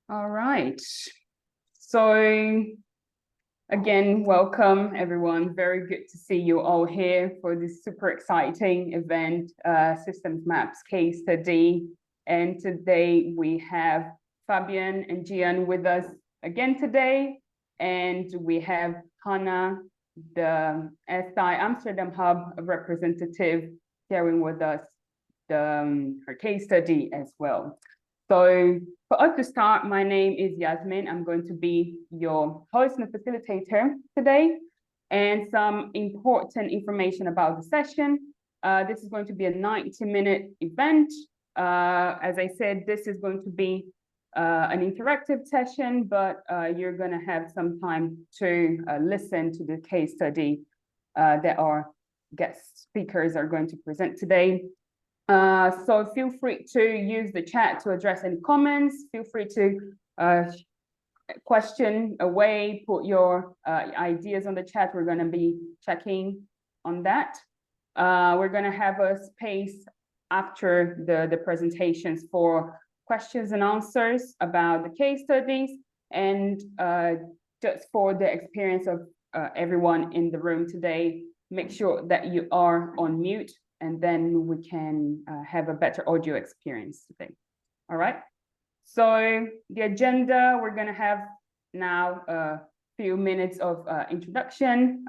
All right. So again, welcome everyone. Very good to see you all here for this super exciting event, Systems Maps case study. And today we have Fabian and Gian with us again today. And we have Hannah, the Si Amsterdam Hub representative, sharing with us her case study as well. So for us to start, my name is Yasmin. I'm going to be your host and facilitator today. And some important information about the session. This is going to be a 90-minute event. As I said, this is going to be an interactive session, but you're going to have some time to listen to the case study that our guest speakers are going to present today. So feel free to use the chat to address any comments. Feel free to question away, put your ideas on the chat. We're going to be checking on that. We're going to have a space after the presentations for questions and answers about the case studies, and just for the experience of everyone in the room today, make sure that you are on mute, and then we can have a better audio experience today. All right. So the agenda, we're going to have now a few minutes of introduction,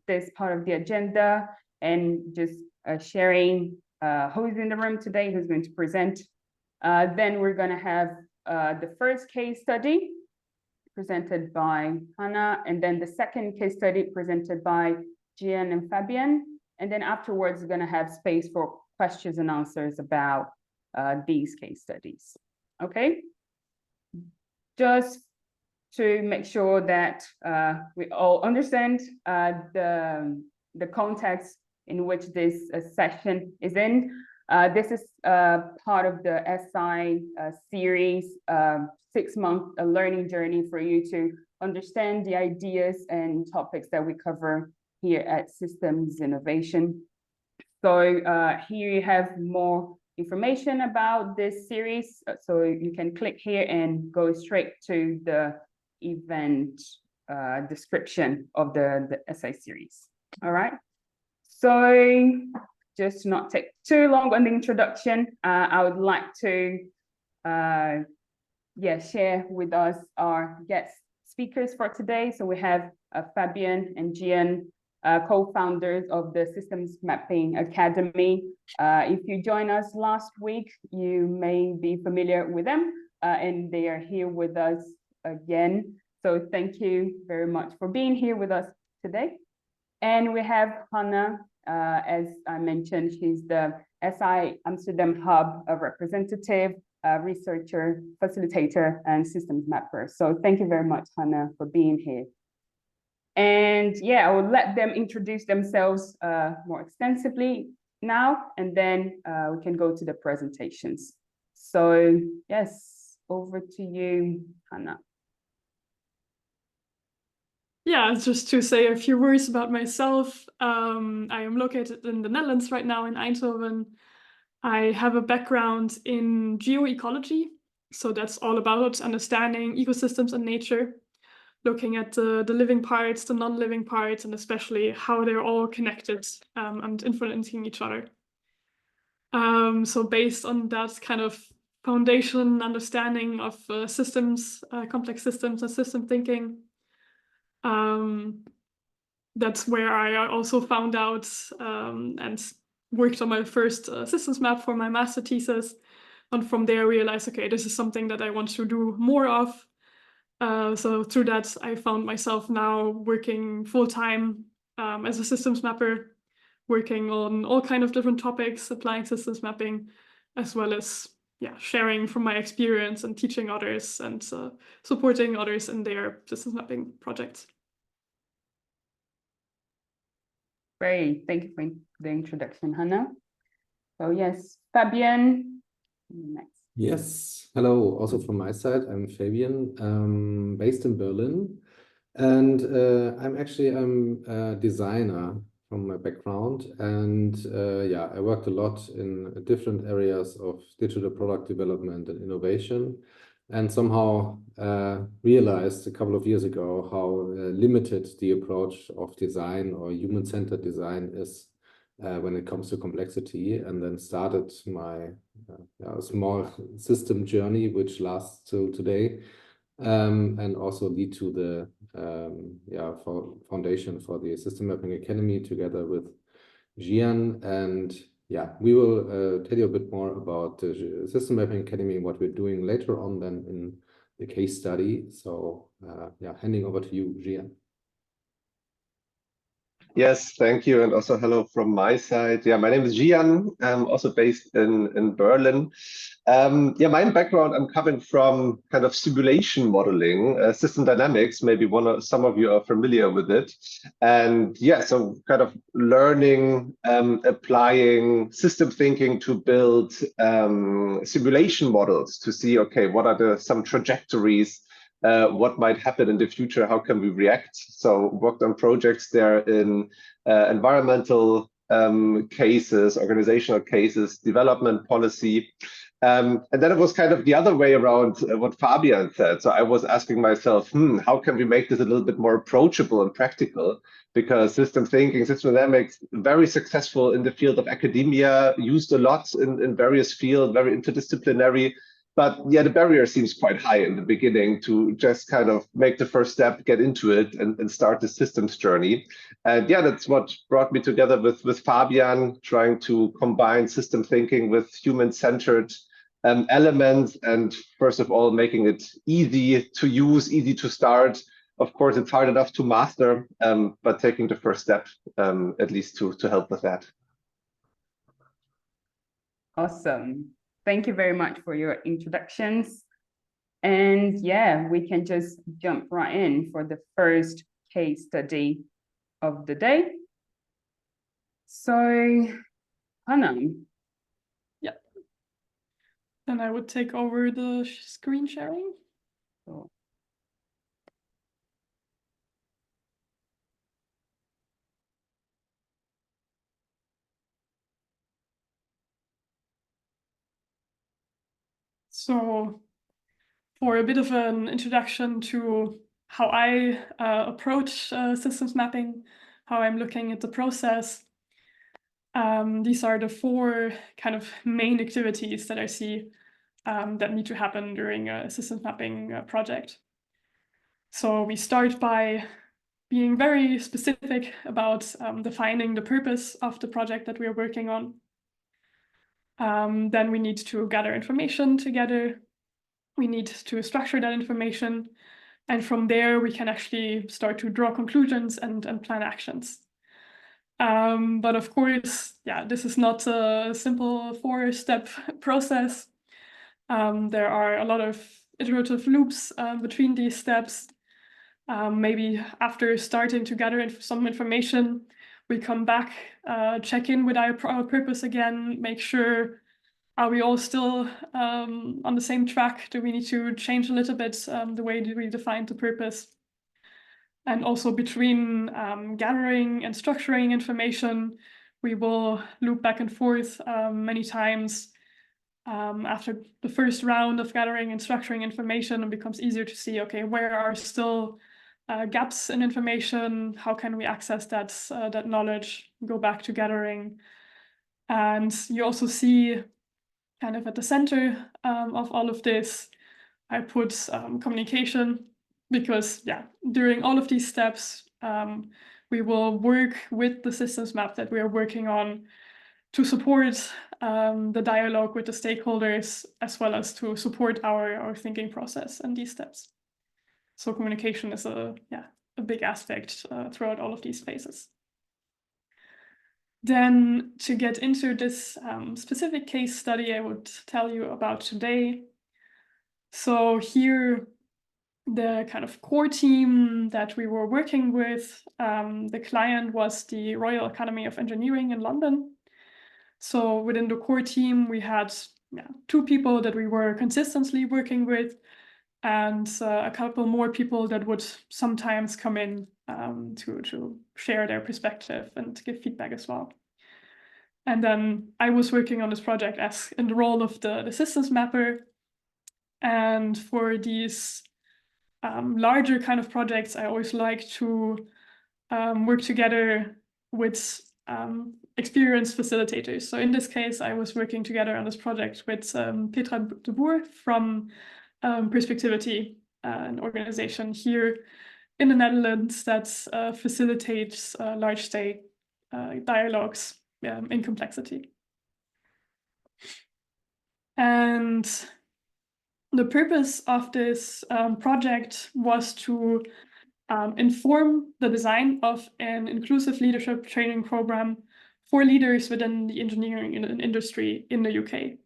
this part of the agenda, and just sharing who's in the room today, who's going to present. Then we're going to have the first case study presented by Hannah, and then the second case study presented by Gian and Fabian. And then afterwards, we're going to have space for questions and answers about these case studies. Okay? Just to make sure that we all understand the context in which this session is in. This is part of the SI series, 6-month learning journey for you to understand the ideas and topics that we cover here at Systems Innovation. So here you have more information about this series. So you can click here and go straight to the event description of the SI series. All right. So just to not take too long on the introduction, I would like to share with us our guest speakers for today. So we have Fabian and Gian, co-founders of the Systems Mapping Academy. If you joined us last week, you may be familiar with them, and they are here with us again. So thank you very much for being here with us today. And we have Hannah, as I mentioned, she's the Si Amsterdam Hub representative, researcher, facilitator, and systems mapper. So thank you very much, Hannah, for being here. And yeah, I will let them introduce themselves more extensively now, and then we can go to the presentations. So yes, over to you, Hannah. Yeah, just to say a few words about myself. I am located in the Netherlands right now in Eindhoven. I have a background in geoecology, so that's all about understanding ecosystems and nature, looking at the living parts, the non-living parts, and especially how they're all connected and influencing each other. So based on that kind of foundation understanding of systems, complex systems and system thinking, that's where I also found out and worked on my first systems map for my master thesis. And from there, I realized, okay, this is something that I want to do more of. So through that, I found myself now working full-time as a systems mapper, working on all kinds of different topics, applying systems mapping, as well as sharing from my experience and teaching others and supporting others in their systems mapping projects. Great, thank you for the introduction, Hannah. So yes, Fabian, next. Yes, hello, also from my side, I'm Fabian, based in Berlin, and I'm a designer from my background, and I worked a lot in different areas of digital product development and innovation, and somehow realized a couple of years ago how limited the approach of design or human-centered design is when it comes to complexity, and then started my small system journey, which lasts till today, and also lead to the foundation for the System Mapping Academy together with Gian. And yeah, we will tell you a bit more about the System Mapping Academy and what we're doing later on then in the case study. So handing over to you, Gian. Yes, thank you. And also hello from my side. Yeah, my name is Gian. I'm also based in Berlin. My background, I'm coming from kind of simulation modeling, system dynamics, maybe some of you are familiar with it. And yeah, so kind of learning, applying system thinking to build simulation models to see, okay, what are some trajectories, what might happen in the future, how can we react? So worked on projects there in environmental cases, organizational cases, development policy. And then it was kind of the other way around what Fabian said. So I was asking myself, how can we make this a little bit more approachable and practical? Because system thinking, system dynamics, very successful in the field of academia, used a lot in various fields, very interdisciplinary. But yeah, the barrier seems quite high in the beginning to just kind of make the first step, get into it, and start the systems journey. And yeah, that's what brought me together with Fabian, trying to combine system thinking with human-centered elements. And first of all, making it easy to use, easy to start. Of course, it's hard enough to master, but taking the first step, at least to help with that. Awesome. Thank you very much for your introductions. And yeah, we can just jump right in for the first case study of the day. So, Hannah. Yeah. Then I would take over the screen sharing. Cool. So for a bit of an introduction to how I approach systems mapping, how I'm looking at the process, these are the 4 kind of main activities that I see that need to happen during a systems mapping project. So we start by being very specific about defining the purpose of the project that we are working on. Then we need to gather information together. We need to structure that information. And from there, we can actually start to draw conclusions and plan actions. But of course, this is not a simple 4-step process. There are a lot of iterative loops between these steps. Maybe after starting to gather some information, we come back, check in with our purpose again, make sure, are we all still on the same track? Do we need to change a little bit the way that we define the purpose? And also between gathering and structuring information, we will loop back and forth many times. After the first round of gathering and structuring information, it becomes easier to see, okay, where are still gaps in information? How can we access that knowledge? Go back to gathering. And you also see kind of at the center of all of this, I put communication, because during all of these steps, we will work with the systems map that we are working on to support the dialogue with the stakeholders, as well as to support our thinking process in these steps. So communication is a big aspect throughout all of these phases. Then to get into this specific case study I would tell you about today. So here, the kind of core team that we were working with, the client was the Royal Academy of Engineering in London. So within the core team, we had 2 people that we were consistently working with, and a couple more people that would sometimes come in to share their perspective and give feedback as well. And then I was working on this project as in the role of the systems mapper. And for these larger kind of projects, I always like to work together with experienced facilitators. So in this case, I was working together on this project with Petra de Boer from Perspectivity, an organization here in the Netherlands that facilitates large-scale dialogues in complexity. And the purpose of this project was to inform the design of an inclusive leadership training program for leaders within the engineering industry in the UK.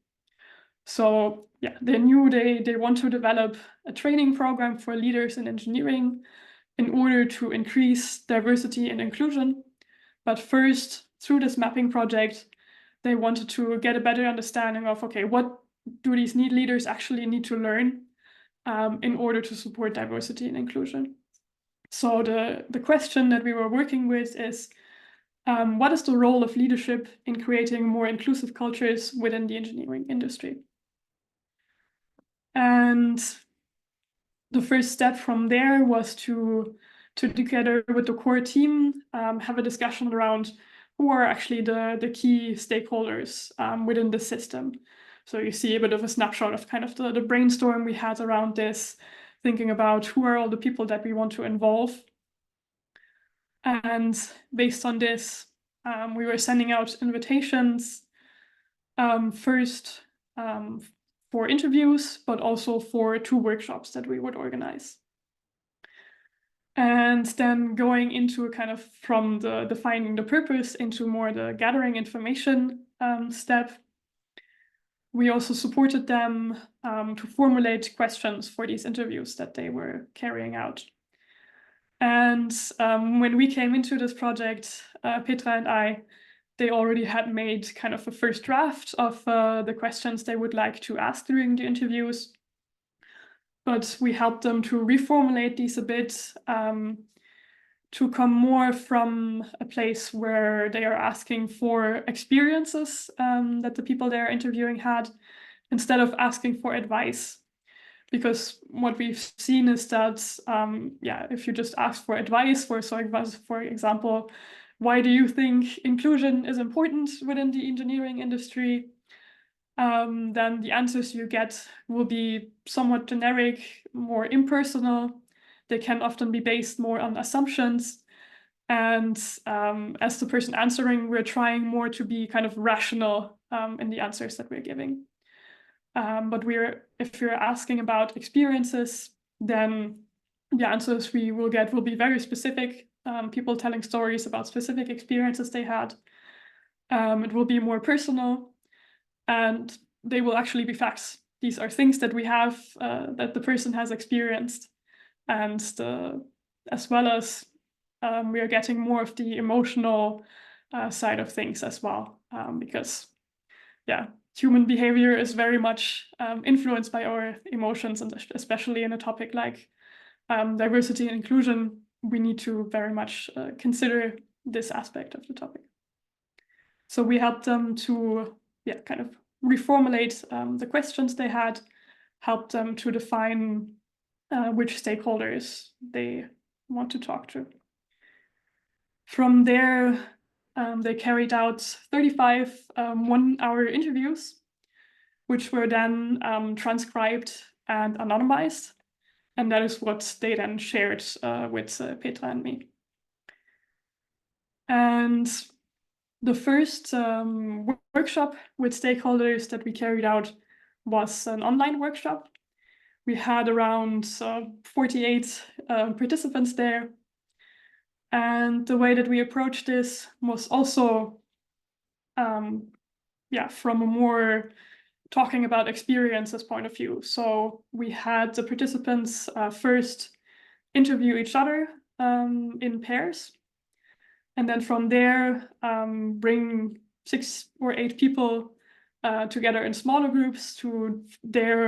So yeah, they knew they want to develop a training program for leaders in engineering in order to increase diversity and inclusion. But first, through this mapping project, they wanted to get a better understanding of, okay, what do these leaders actually need to learn in order to support diversity and inclusion? So the question that we were working with is, what is the role of leadership in creating more inclusive cultures within the engineering industry? And the first step from there was to together with the core team, have a discussion around who are actually the key stakeholders within the system. So you see a bit of a snapshot of kind of the brainstorm we had around this, thinking about who are all the people that we want to involve. And based on this, we were sending out invitations first for interviews, but also for 2 workshops that we would organize. And then going into a kind of from the defining the purpose into more the gathering information step, we also supported them to formulate questions for these interviews that they were carrying out. And when we came into this project, Petra and I, they already had made kind of a first draft of the questions they would like to ask during the interviews. But we helped them to reformulate these a bit, to come more from a place where they are asking for experiences that the people they're interviewing had, instead of asking for advice. Because what we've seen is that, if you just ask for advice, for example, why do you think inclusion is important within the engineering industry? Then the answers you get will be somewhat generic, more impersonal. They can often be based more on assumptions. And as the person answering, we're trying more to be kind of rational in the answers that we're giving. But if you're asking about experiences, then the answers we will get will be very specific. People telling stories about specific experiences they had. It will be more personal, and they will actually be facts. These are things that we have, that the person has experienced, and as well as we are getting more of the emotional side of things as well, because human behavior is very much influenced by our emotions, and especially in a topic like diversity and inclusion, we need to very much consider this aspect of the topic. So we helped them to kind of reformulate the questions they had, helped them to define which stakeholders they want to talk to. From there, they carried out 35 one-hour interviews, which were then transcribed and anonymized. And that is what they then shared with Petra and me. And the first workshop with stakeholders that we carried out was an online workshop. We had around 48 participants there. And the way that we approached this was also, from a more talking about experiences point of view. So we had the participants first interview each other in pairs. And then from there, bring 6 or 8 people together in smaller groups to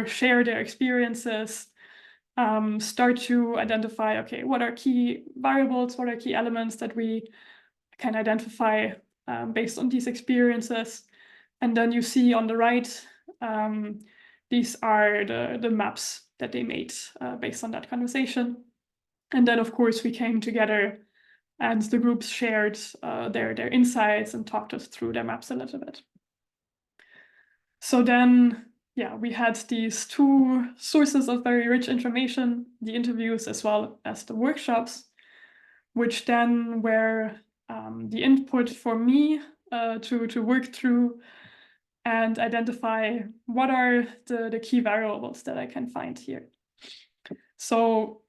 share their experiences, start to identify, okay, what are key variables, what are key elements that we can identify based on these experiences. And then you see on the right these are the maps that they made based on that conversation. And then, of course, we came together and the groups shared their insights and talked us through their maps a little bit. So then, yeah, we had these two sources of very rich information, the interviews as well as the workshops, which then were the input for me to work through and identify what are the key variables that I can find here. So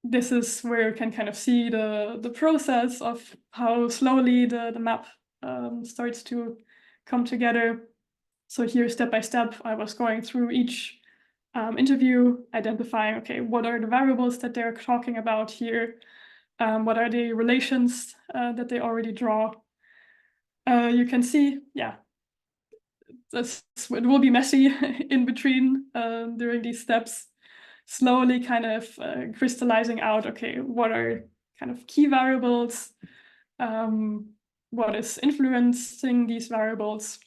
this is where you can kind of see the process of how slowly the map starts to come together. So here, step by step, I was going through each interview, identifying, okay, what are the variables that they're talking about here? What are the relations that they already draw? You can see, yeah, it will be messy in between during these steps, slowly kind of crystallizing out, okay, what are kind of key variables? What is influencing these variables?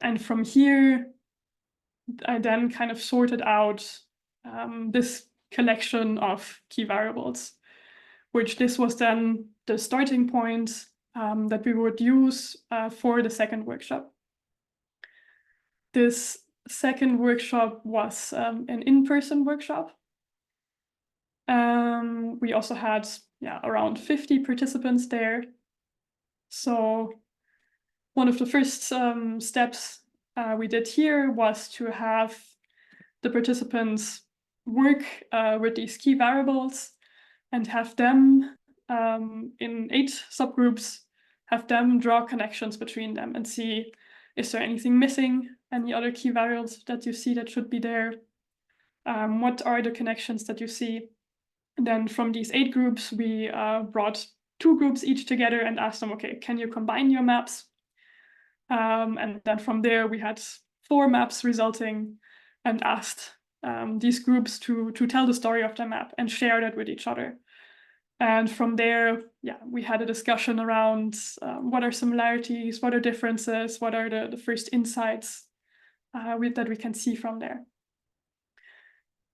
And from here, I then kind of sorted out this collection of key variables, which this was then the starting point that we would use for the second workshop. This second workshop was an in-person workshop. We also had around 50 participants there. So one of the first steps we did here was to have the participants work with these key variables and have them in 8 subgroups, have them draw connections between them and see, is there anything missing? Any other key variables that you see that should be there? What are the connections that you see? And then from these 8 groups, we brought 2 groups each together and asked them, okay, can you combine your maps? And then from there, we had 4 maps resulting and asked these groups to tell the story of their map and share that with each other. And from there, we had a discussion around what are similarities, what are differences, what are the first insights that we can see from there.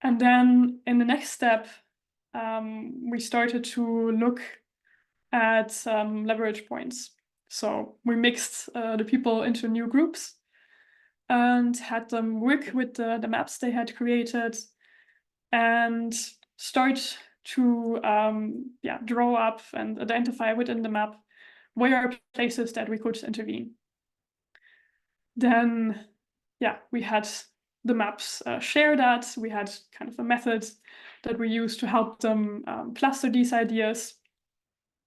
And then in the next step, we started to look at leverage points. So we mixed the people into new groups and had them work with the maps they had created and start to draw up and identify within the map where are places that we could intervene. Then, we had the maps share that. We had kind of a method that we used to help them cluster these ideas.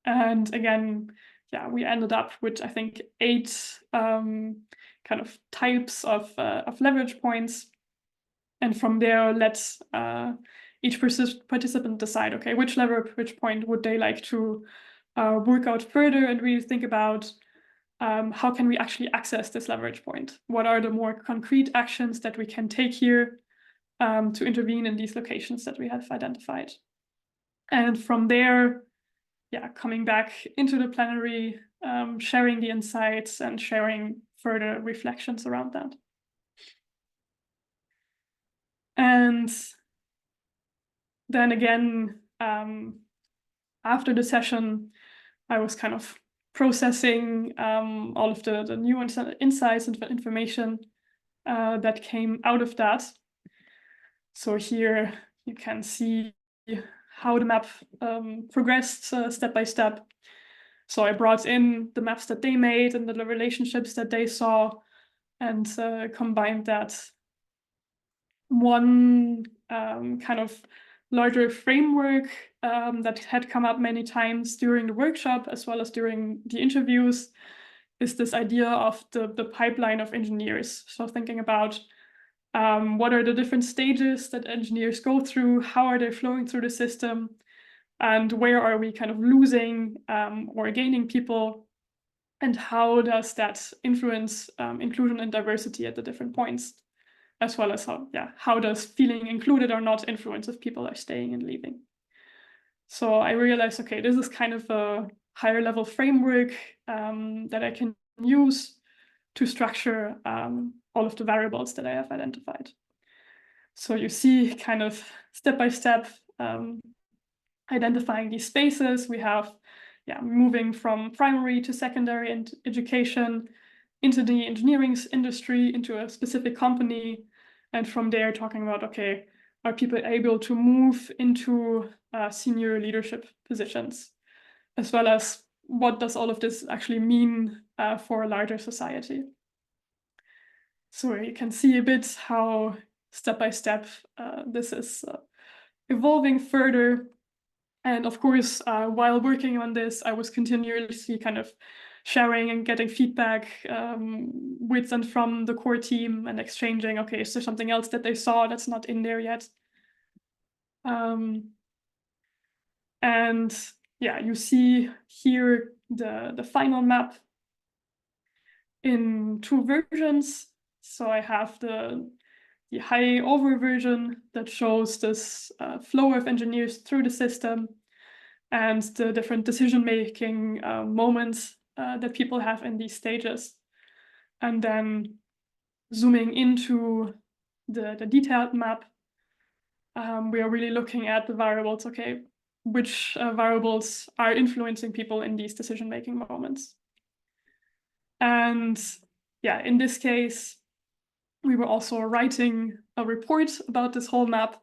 And again, we ended up with, I think, 8 kind of types of leverage points. And from there, let's each participant decide, okay, which leverage point would they like to work out further and really think about how can we actually access this leverage point? What are the more concrete actions that we can take here to intervene in these locations that we have identified? And from there, coming back into the plenary, sharing the insights and sharing further reflections around that. And then again, after the session, I was kind of processing all of the new insights and information that came out of that. So here you can see how the map progressed step by step. So I brought in the maps that they made and the relationships that they saw and combined that. One kind of larger framework that had come up many times during the workshop as well as during the interviews is this idea of the pipeline of engineers. So thinking about what are the different stages that engineers go through, how are they flowing through the system, and where are we kind of losing or gaining people, and how does that influence inclusion and diversity at the different points, as well as how does feeling included or not influence if people are staying and leaving. So I realized, okay, this is kind of a higher level framework that I can use to structure all of the variables that I have identified. So you see kind of step-by-step identifying these spaces. We have moving from primary to secondary education into the engineering industry, into a specific company. And from there talking about, okay, are people able to move into senior leadership positions, as well as what does all of this actually mean for a larger society. So you can see a bit how step-by-step this is evolving further. And of course, while working on this, I was continuously kind of sharing and getting feedback with and from the core team and exchanging, okay, is there something else that they saw that's not in there yet? And yeah, you see here the final map in 2 versions. So I have the high over version that shows this flow of engineers through the system and the different decision-making moments that people have in these stages. And then zooming into the detailed map, we are really looking at the variables, okay, which variables are influencing people in these decision-making moments. And yeah, in this case, we were also writing a report about this whole map.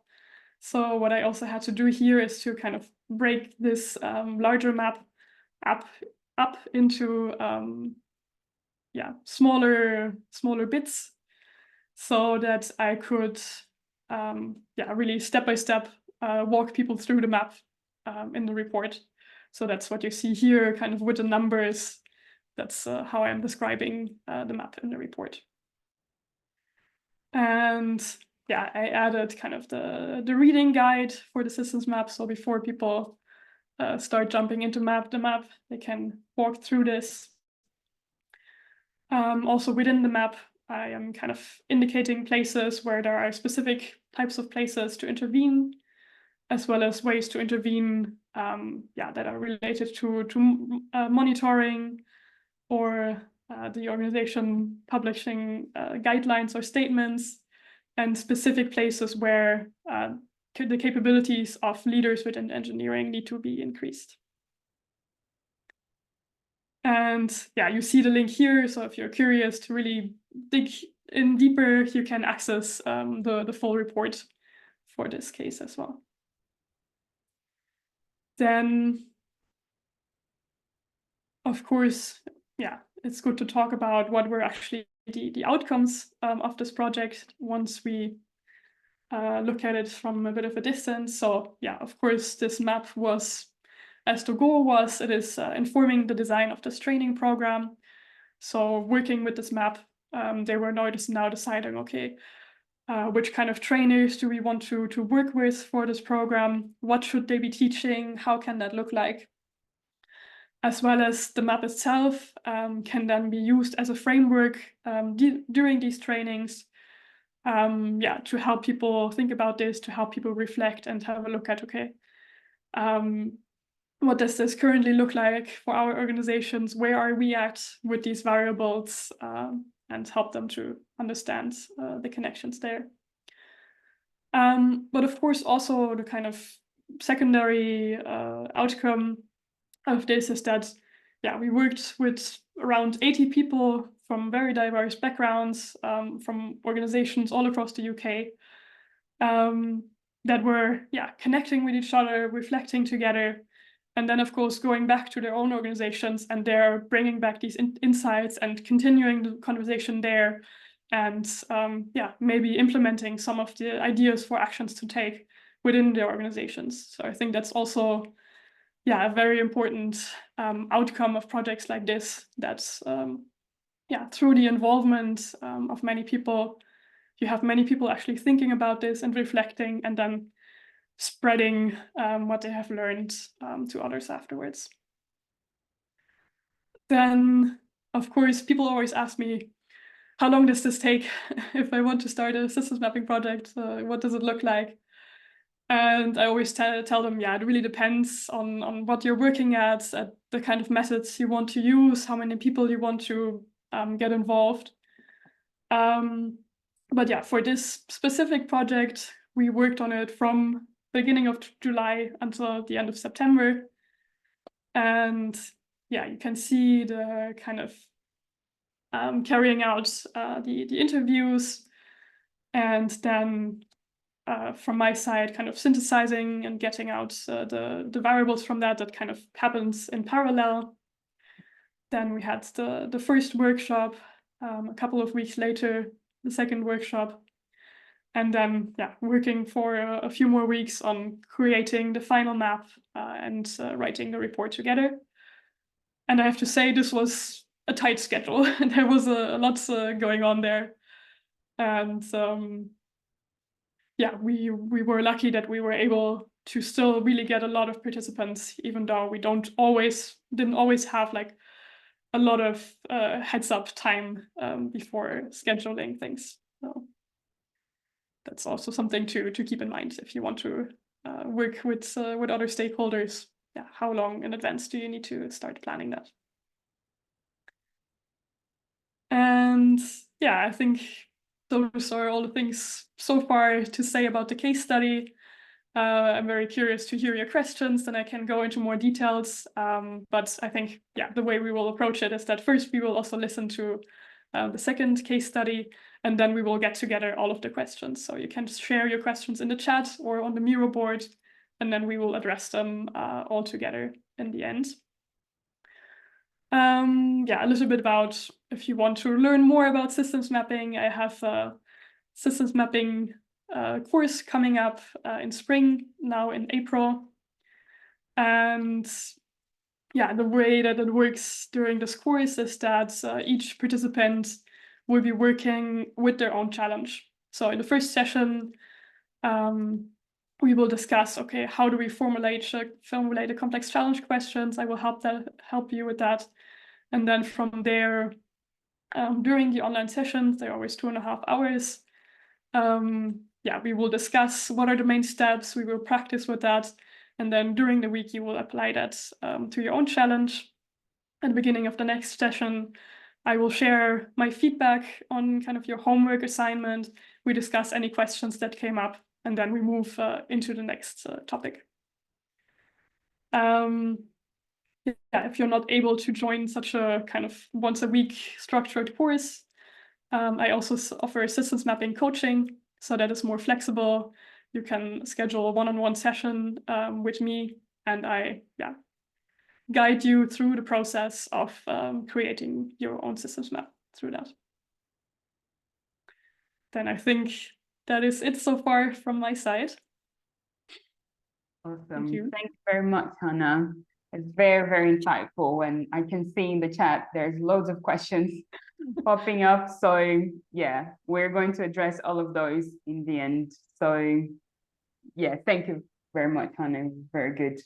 So what I also had to do here is to kind of break this larger map up into smaller bits, so that I could really step-by-step walk people through the map in the report. So that's what you see here, kind of with the numbers. That's how I'm describing the map in the report. And yeah, I added kind of the reading guide for the systems map. So before people start jumping into the map, they can walk through this. Also within the map, I am kind of indicating places where there are specific types of places to intervene, as well as ways to intervene that are related to monitoring or the organization publishing guidelines or statements, and specific places where the capabilities of leaders within engineering need to be increased. And yeah, you see the link here. So if you're curious to really dig in deeper, you can access the full report for this case as well. Then, of course, yeah, it's good to talk about what were actually the outcomes of this project once we look at it from a bit of a distance. So yeah, of course, this map was, as the goal was, it is informing the design of this training program. So working with this map, they were now deciding, okay, which kind of trainers do we want to work with for this program? What should they be teaching? How can that look like? As well as the map itself can then be used as a framework during these trainings, to help people think about this, to help people reflect and have a look at, okay, what does this currently look like for our organizations? Where are we at with these variables? And help them to understand the connections there. But of course, also the kind of secondary outcome of this is that, we worked with around 80 people from very diverse backgrounds, from organizations all across the UK, that were, connecting with each other, reflecting together, and then, of course, going back to their own organizations, and they're bringing back these insights and continuing the conversation there, and maybe implementing some of the ideas for actions to take within their organizations. So I think that's also a very important outcome of projects like this. That's through the involvement of many people, you have many people actually thinking about this and reflecting, and then spreading what they have learned to others afterwards. Then, of course, people always ask me, how long does this take if I want to start a systems mapping project? What does it look like? And I always tell them, it really depends on what you're working at the kind of methods you want to use, how many people you want to get involved. But yeah, for this specific project, we worked on it from beginning of July until the end of September. And yeah, you can see the kind of carrying out the interviews, and then from my side, kind of synthesizing and getting out the variables from that kind of happens in parallel. Then we had the first workshop, a couple of weeks later, the second workshop, and then working for a few more weeks on creating the final map and writing the report together. And I have to say, this was a tight schedule. There was a lot going on there. And we were lucky that we were able to still really get a lot of participants, even though we didn't always have like a lot of heads up time before scheduling things. So that's also something to keep in mind if you want to work with other stakeholders. Yeah, how long in advance do you need to start planning that? And yeah, I think those are all the things so far to say about the case study. I'm very curious to hear your questions, then I can go into more details. But I think, the way we will approach it is that first we will also listen to the second case study, and then we will get together all of the questions. So you can share your questions in the chat or on the Miro board, and then we will address them all together in the end. A little bit about if you want to learn more about systems mapping, I have a systems mapping course coming up in spring, now in April. And the way that it works during this course is that each participant will be working with their own challenge. So in the first session, we will discuss, okay, how do we formulate a complex challenge questions? I will help you with that. And then from there, during the online sessions, they're always 2.5 hours. We will discuss what are the main steps. We will practice with that. And then during the week, you will apply that to your own challenge. At the beginning of the next session, I will share my feedback on kind of your homework assignment. We discuss any questions that came up, and then we move into the next topic. If you're not able to join such a kind of once a week structured course, I also offer systems mapping coaching, so that is more flexible. You can schedule a one-on-one session with me, and I guide you through the process of creating your own systems map through that. Then I think that is it so far from my side. Awesome. Thank you. Thanks very much, Hannah. It's very, very insightful, and I can see in the chat there's loads of questions popping up. So yeah, we're going to address all of those in the end. So yeah, thank you very much, Hannah. Very good.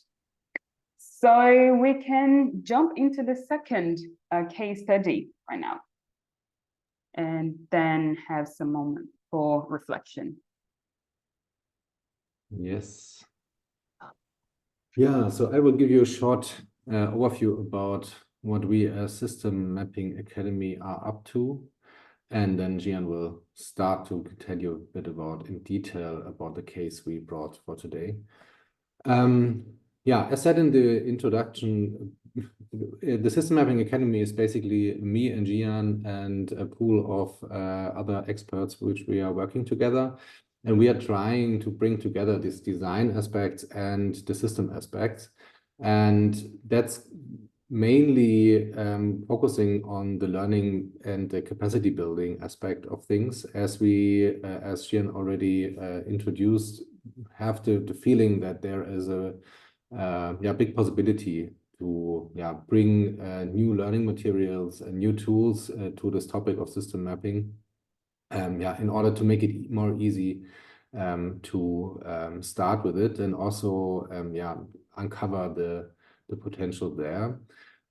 So we can jump into the second case study right now, and then have some moment for reflection. Yes. Yeah, so I will give you a short overview about what we as System Mapping Academy are up to. And then Gian will start to tell you a bit about in detail about the case we brought for today. As said in the introduction, the System Mapping Academy is basically me and Gian and a pool of other experts which we are working together. And we are trying to bring together this design aspects and the system aspects. And that's mainly focusing on the learning and the capacity building aspect of things, as we, as Gian already introduced, have the feeling that there is a big possibility to bring new learning materials and new tools to this topic of system mapping. In order to make it more easy to start with it, and also uncover the potential there.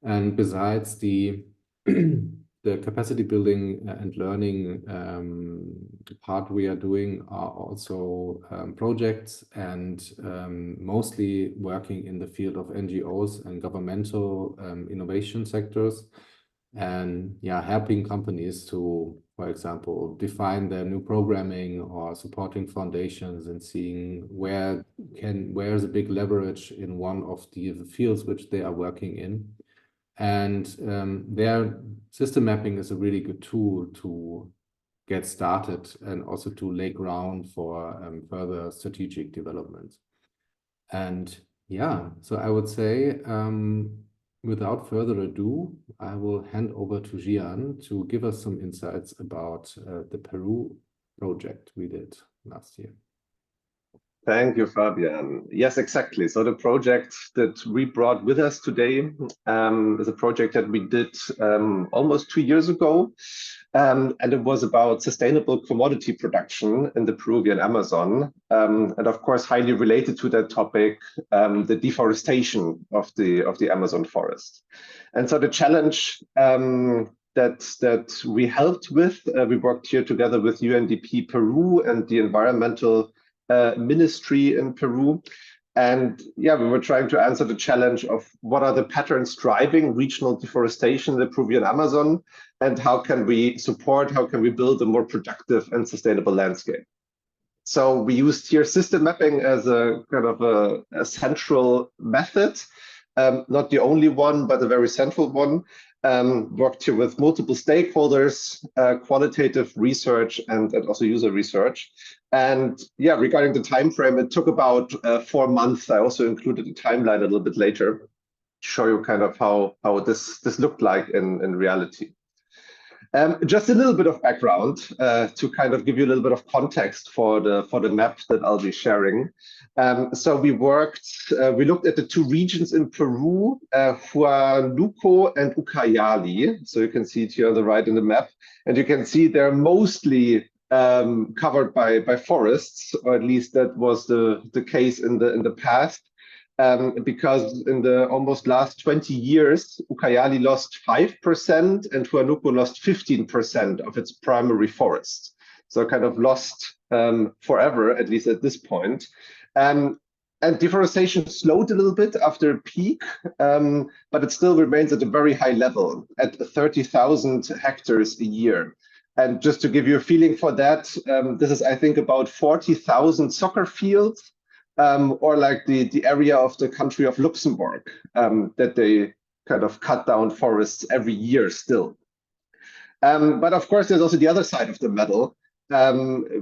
And besides the capacity building and learning part we are doing are also projects, and mostly working in the field of NGOs and governmental innovation sectors, and helping companies to for example, define their new programming or supporting foundations and seeing where is a big leverage in one of the fields which they are working in. And their system mapping is a really good tool to get started and also to lay ground for further strategic development. And yeah, so I would say, without further ado, I will hand over to Gian to give us some insights about the Peru project we did last year. Thank you, Fabian. Yes, exactly. So the project that we brought with us today is a project that we did almost 2 years ago. And it was about sustainable commodity production in the Peruvian Amazon. And of course, highly related to that topic, the deforestation of the Amazon forest. And so the challenge that we helped with, we worked here together with UNDP Peru and the environmental ministry in Peru. And yeah, we were trying to answer the challenge of what are the patterns driving regional deforestation in the Peruvian Amazon, and how can we support, how can we build a more productive and sustainable landscape. So we used here system mapping as a kind of a central method, not the only one, but a very central one. Worked here with multiple stakeholders, qualitative research, and also user research. And yeah, regarding the time frame, it took about 4 months. I also included a timeline a little bit later to show you kind of how this looked like in reality. Just a little bit of background to kind of give you a little bit of context for the map that I'll be sharing. So we looked at the 2 regions in Peru, Huánuco and Ucayali. So you can see it here on the right in the map, and you can see they're mostly covered by forests, or at least that was the case in the past. Because in the almost last 20 years, Ucayali lost 5% and Huánuco lost 15% of its primary forest. So kind of lost forever, at least at this point. And deforestation slowed a little bit after a peak, but it still remains at a very high level, at 30,000 hectares a year. And just to give you a feeling for that, this is, I think, about 40,000 soccer fields, or like the area of the country of Luxembourg, that they kind of cut down forests every year still. But of course, there's also the other side of the medal,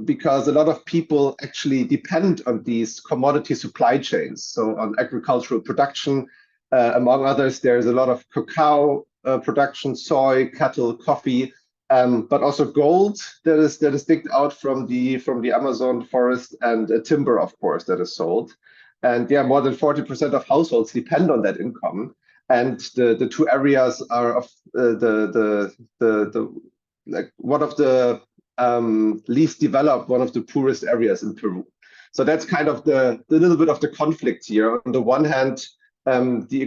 because a lot of people actually depend on these commodity supply chains. So on agricultural production, among others, there's a lot of cacao production, soy, cattle, coffee, but also gold that is digged out from the Amazon forest, and timber, of course, that is sold. And yeah, more than 40% of households depend on that income. And the 2 areas are of like one of the least developed, one of the poorest areas in Peru. So that's kind of the little bit of the conflict here. On the one hand, the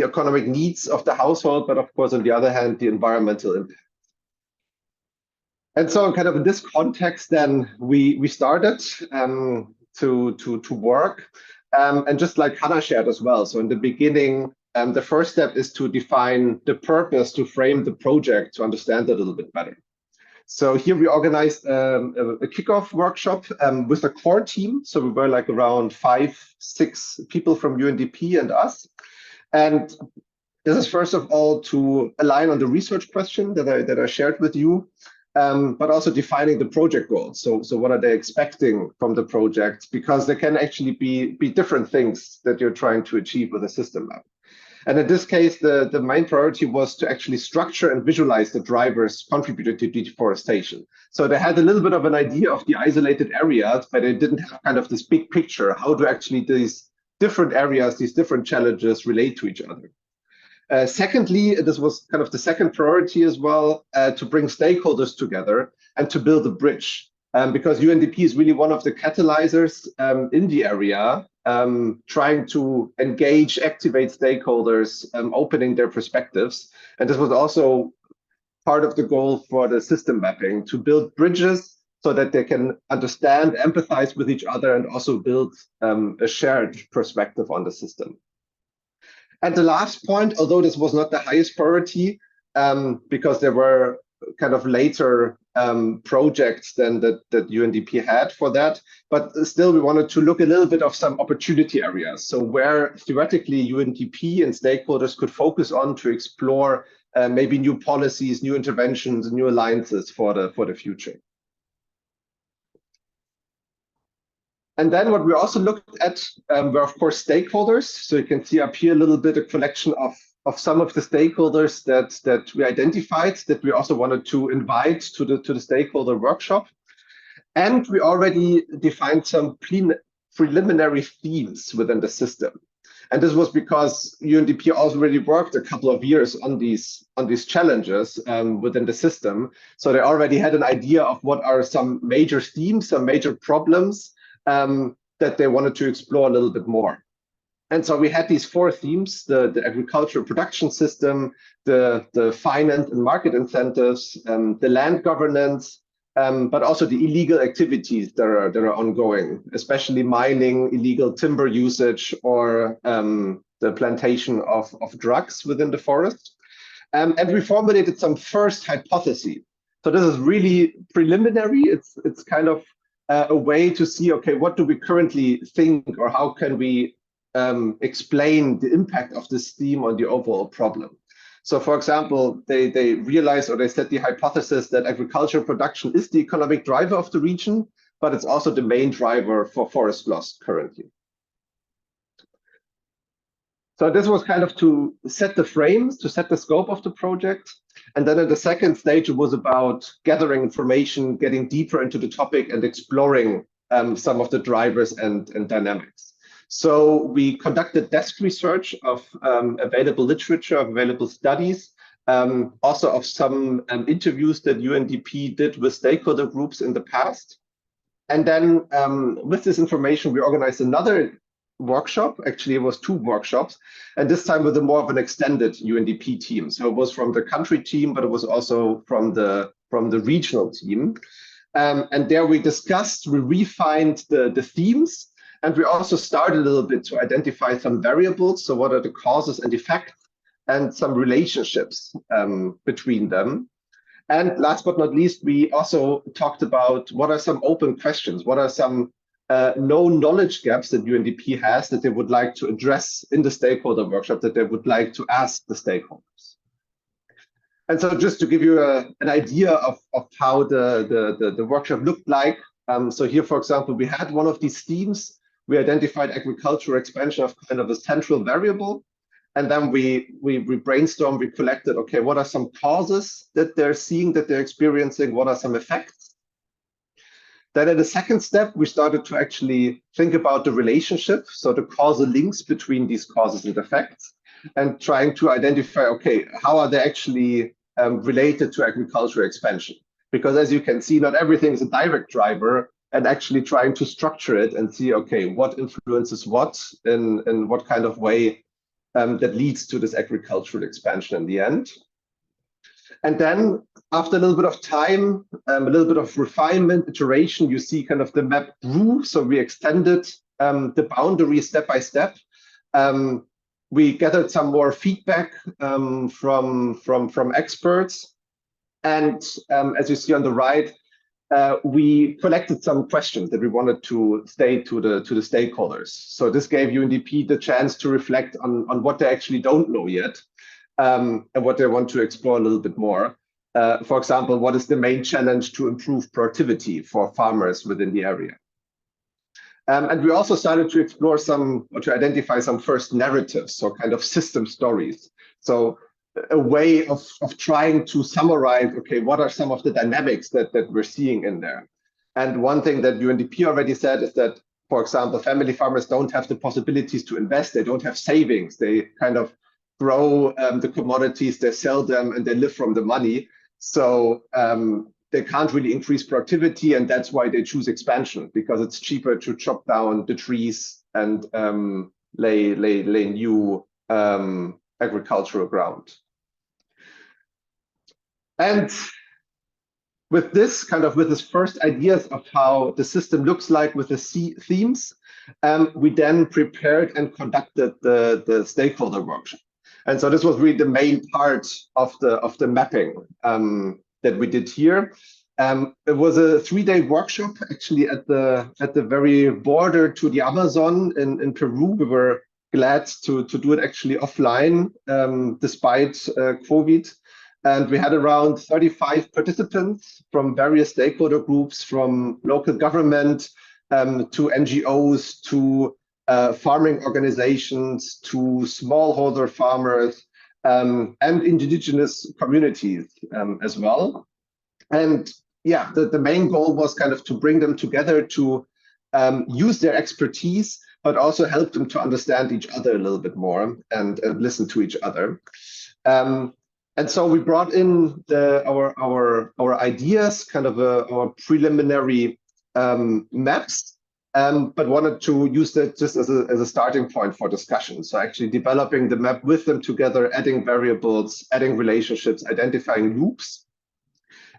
economic needs of the household, but of course, on the other hand, the environmental impact. And so kind of in this context, then we started to work. And just like Hannah shared as well. So in the beginning, the first step is to define the purpose, to frame the project, to understand it a little bit better. So here we organized a kickoff workshop with a core team. So we were like around 5-6 people from UNDP and us. And this is first of all to align on the research question that I shared with you, but also defining the project goals. So what are they expecting from the project? Because there can actually be different things that you're trying to achieve with a system map. And in this case, the main priority was to actually structure and visualize the drivers contributed to deforestation. So they had a little bit of an idea of the isolated areas, but they didn't have kind of this big picture, how do actually these different areas, these different challenges relate to each other. Secondly, this was kind of the second priority as well, to bring stakeholders together and to build a bridge. Because UNDP is really one of the catalyzers in the area, trying to engage, activate stakeholders, opening their perspectives. And this was also part of the goal for the system mapping, to build bridges so that they can understand, empathize with each other, and also build a shared perspective on the system. And the last point, although this was not the highest priority, because there were kind of later projects than that UNDP had for that. But still, we wanted to look a little bit of some opportunity areas. So where theoretically UNDP and stakeholders could focus on to explore maybe new policies, new interventions, new alliances for the future. And then what we also looked at were, of course, stakeholders. So you can see up here a little bit a collection of some of the stakeholders that we identified that we also wanted to invite to the stakeholder workshop. And we already defined some preliminary themes within the system. And this was because UNDP already worked a couple of years on these challenges within the system. So they already had an idea of what are some major themes, some major problems that they wanted to explore a little bit more. And so we had these 4 themes: the agricultural production system, the finance and market incentives, the land governance, but also the illegal activities that are ongoing, especially mining, illegal timber usage, or the plantation of drugs within the forest. And we formulated some first hypotheses. So this is really preliminary. It's kind of a way to see, okay, what do we currently think, or how can we explain the impact of this theme on the overall problem. So for example, they realized, or they set the hypothesis that agricultural production is the economic driver of the region, but it's also the main driver for forest loss currently. So this was kind of to set the frames, to set the scope of the project. And then in the second stage, it was about gathering information, getting deeper into the topic and exploring some of the drivers and dynamics. So we conducted desk research of available literature, of available studies, also of some interviews that UNDP did with stakeholder groups in the past. And then with this information, we organized another workshop. Actually, it was 2 workshops, and this time with a more of an extended UNDP team. So it was from the country team, but it was also from the regional team. And there we discussed, we refined the themes, and we also started a little bit to identify some variables. So what are the causes and effects, and some relationships between them. And last but not least, we also talked about what are some open questions, what are some known knowledge gaps that UNDP has that they would like to address in the stakeholder workshop, that they would like to ask the stakeholders. And so just to give you an idea of how the workshop looked like. So here, for example, we had one of these themes. We identified agricultural expansion of kind of a central variable. And then we brainstormed, we collected, okay, what are some causes that they're seeing, that they're experiencing? What are some effects? Then in the second step, we started to actually think about the relationship, so the causal links between these causes and effects, and trying to identify, okay, how are they actually related to agricultural expansion? Because as you can see, not everything is a direct driver, and actually trying to structure it and see, okay, what influences what in what kind of way that leads to this agricultural expansion in the end. And then after a little bit of time, a little bit of refinement, iteration, you see kind of the map grew. So we extended the boundary step by step. We gathered some more feedback from experts. And as you see on the right, we collected some questions that we wanted to state to the stakeholders. So this gave UNDP the chance to reflect on what they actually don't know yet, and what they want to explore a little bit more. For example, what is the main challenge to improve productivity for farmers within the area? And we also started to explore to identify some first narratives, so kind of system stories. So a way of trying to summarize, okay, what are some of the dynamics that we're seeing in there? And one thing that UNDP already said is that, for example, family farmers don't have the possibilities to invest. They don't have savings. They kind of grow the commodities, they sell them, and they live from the money. So they can't really increase productivity, and that's why they choose expansion, because it's cheaper to chop down the trees and lay new agricultural ground. And with this first ideas of how the system looks like with the themes, we then prepared and conducted the stakeholder workshop. And so this was really the main part of the mapping that we did here. It was a 3-day workshop, actually, at the very border to the Amazon in Peru. We were glad to do it actually offline, despite COVID. And we had around 35 participants from various stakeholder groups, from local government to NGOs, to farming organizations, to smallholder farmers, and indigenous communities as well. And yeah, the main goal was kind of to bring them together to use their expertise, but also help them to understand each other a little bit more and listen to each other. And so we brought in our ideas, kind of our preliminary maps, but wanted to use that just as a starting point for discussion. So actually developing the map with them together, adding variables, adding relationships, identifying loops.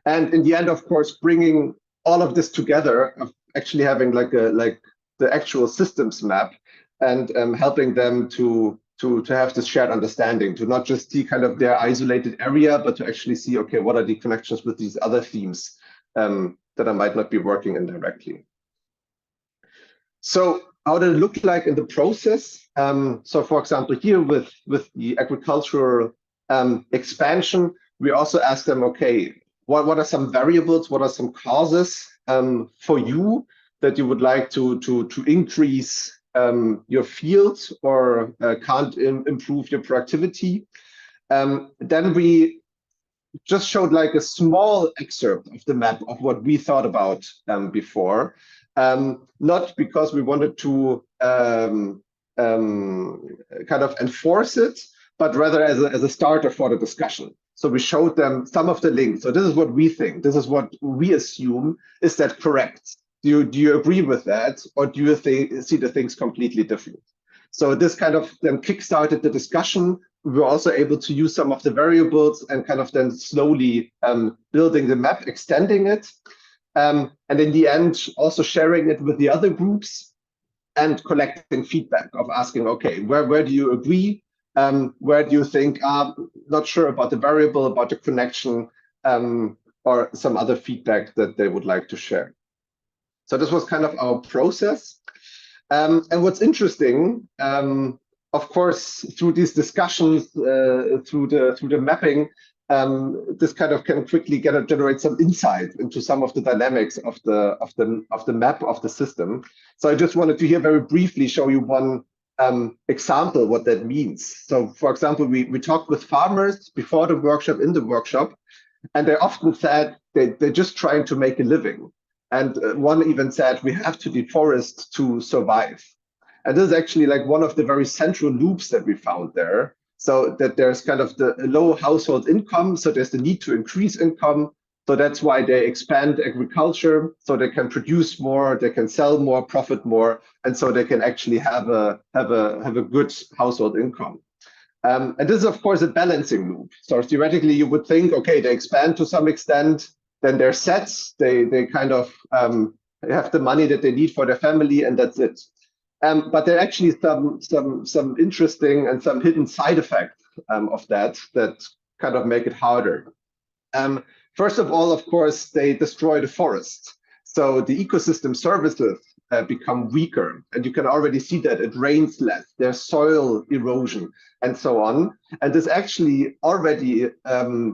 And in the end, of course, bringing all of this together, actually having like the actual systems map, and helping them to have this shared understanding, to not just see kind of their isolated area, but to actually see, okay, what are the connections with these other themes that I might not be working in directly. So how did it look like in the process? So for example, here with the agricultural expansion, we also asked them, okay, what are some variables, what are some causes for you that you would like to increase your field or can't improve your productivity? Then we just showed like a small excerpt of the map of what we thought about before, not because we wanted to kind of enforce it, but rather as a starter for the discussion. So we showed them some of the links. So this is what we think. This is what we assume. Is that correct? Do you agree with that? Or do you see the things completely different? So this kind of then kickstarted the discussion. We were also able to use some of the variables and kind of then slowly building the map, extending it. And in the end, also sharing it with the other groups and collecting feedback of asking, okay, where do you agree? Where do you think, not sure about the variable, about the connection, or some other feedback that they would like to share. So this was kind of our process. And what's interesting, of course, through these discussions, through the mapping, this kind of can quickly generate some insight into some of the dynamics of the map of the system. So I just wanted to here very briefly show you one example what that means. So for example, we talked with farmers before the workshop, in the workshop, and they often said they're just trying to make a living. And one even said, we have to deforest to survive. And this is actually like one of the very central loops that we found there. So that there's kind of the low household income. So there's the need to increase income. So that's why they expand agriculture, so they can produce more, they can sell more, profit more, and so they can actually have a good household income. And this is, of course, a balancing loop. So theoretically, you would think, okay, they expand to some extent, then they're set, they kind of have the money that they need for their family, and that's it. But there are actually some interesting and some hidden side effects of that kind of make it harder. First of all, of course, they destroy the forest. So the ecosystem services become weaker. And you can already see that it rains less, there's soil erosion, and so on. And this actually already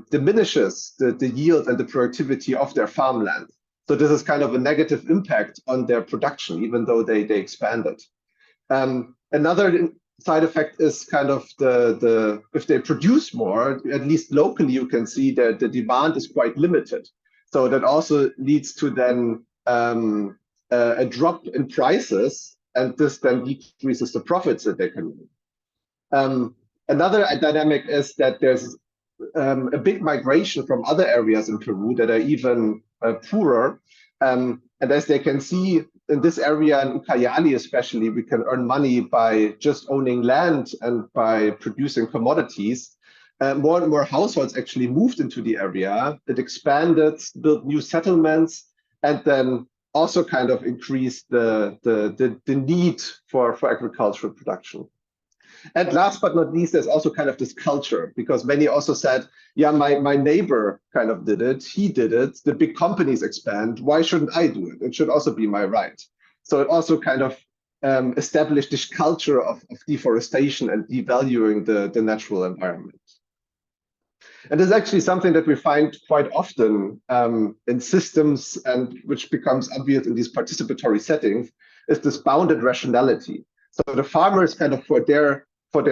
diminishes the yield and the productivity of their farmland. So this is kind of a negative impact on their production, even though they expanded. Another side effect is kind of if they produce more, at least locally, you can see that the demand is quite limited. So that also leads to then a drop in prices, and this then decreases the profits that they can make. Another dynamic is that there's a big migration from other areas in Peru that are even poorer. And as they can see, in this area, in Ucayali especially, we can earn money by just owning land and by producing commodities. More and more households actually moved into the area. It expanded, built new settlements, and then also kind of increased the need for agricultural production. And last but not least, there's also kind of this culture, because many also said, yeah, my neighbor kind of did it, he did it, the big companies expand, why shouldn't I do it? It should also be my right. So it also kind of established this culture of deforestation and devaluing the natural environment. And it's actually something that we find quite often in systems, and which becomes obvious in these participatory settings, is this bounded rationality. So the farmers kind of for their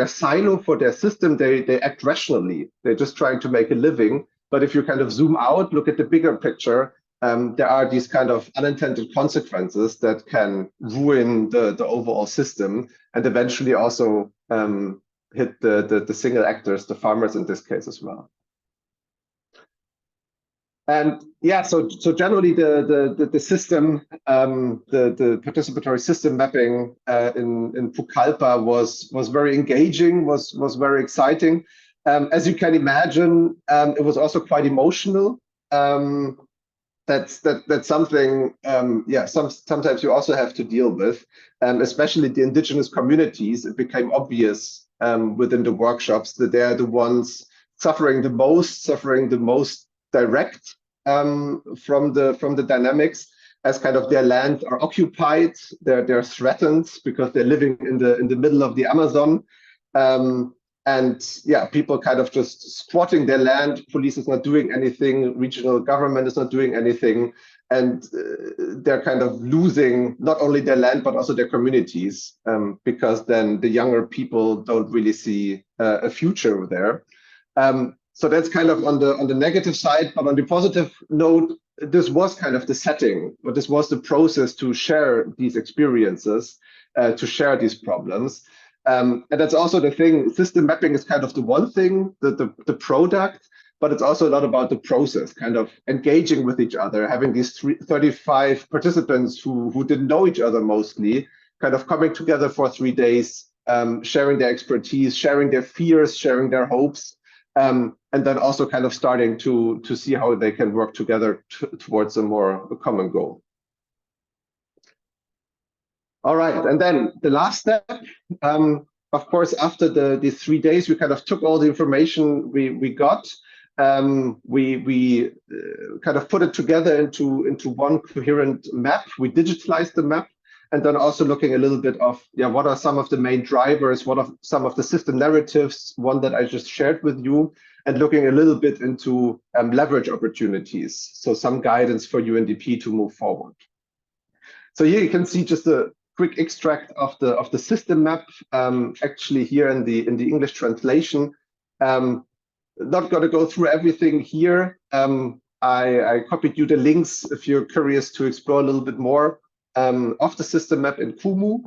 silo, for their system, they act rationally. They're just trying to make a living. But if you kind of zoom out, look at the bigger picture, there are these kind of unintended consequences that can ruin the overall system, and eventually also hit the single actors, the farmers in this case as well. And yeah, so generally the system, the participatory system mapping in Pucallpa was very engaging, was very exciting. As you can imagine, it was also quite emotional. That's something, yeah, sometimes you also have to deal with, especially the indigenous communities. It became obvious within the workshops that they're the ones suffering the most direct from the dynamics, as kind of their lands are occupied, they're threatened because they're living in the middle of the Amazon. And yeah, people kind of just squatting their land, police is not doing anything, regional government is not doing anything, and they're kind of losing not only their land, but also their communities, because then the younger people don't really see a future there. So that's kind of on the negative side, but on the positive note, this was kind of the setting, but this was the process to share these experiences, to share these problems. And that's also the thing. System mapping is kind of the one thing, the product, but it's also a lot about the process, kind of engaging with each other, having these 35 participants who didn't know each other mostly, kind of coming together for 3 days, sharing their expertise, sharing their fears, sharing their hopes, and then also kind of starting to see how they can work together towards a more common goal. All right, and then the last step, of course, after the 3 days, we kind of took all the information we got. We kind of put it together into one coherent map. We digitalized the map, and then also looking a little bit of, yeah, what are some of the main drivers, what are some of the system narratives, one that I just shared with you, and looking a little bit into leverage opportunities. So some guidance for UNDP to move forward. So here you can see just a quick extract of the system map, actually here in the English translation. Not going to go through everything here. I copied you the links if you're curious to explore a little bit more of the system map in Kumu.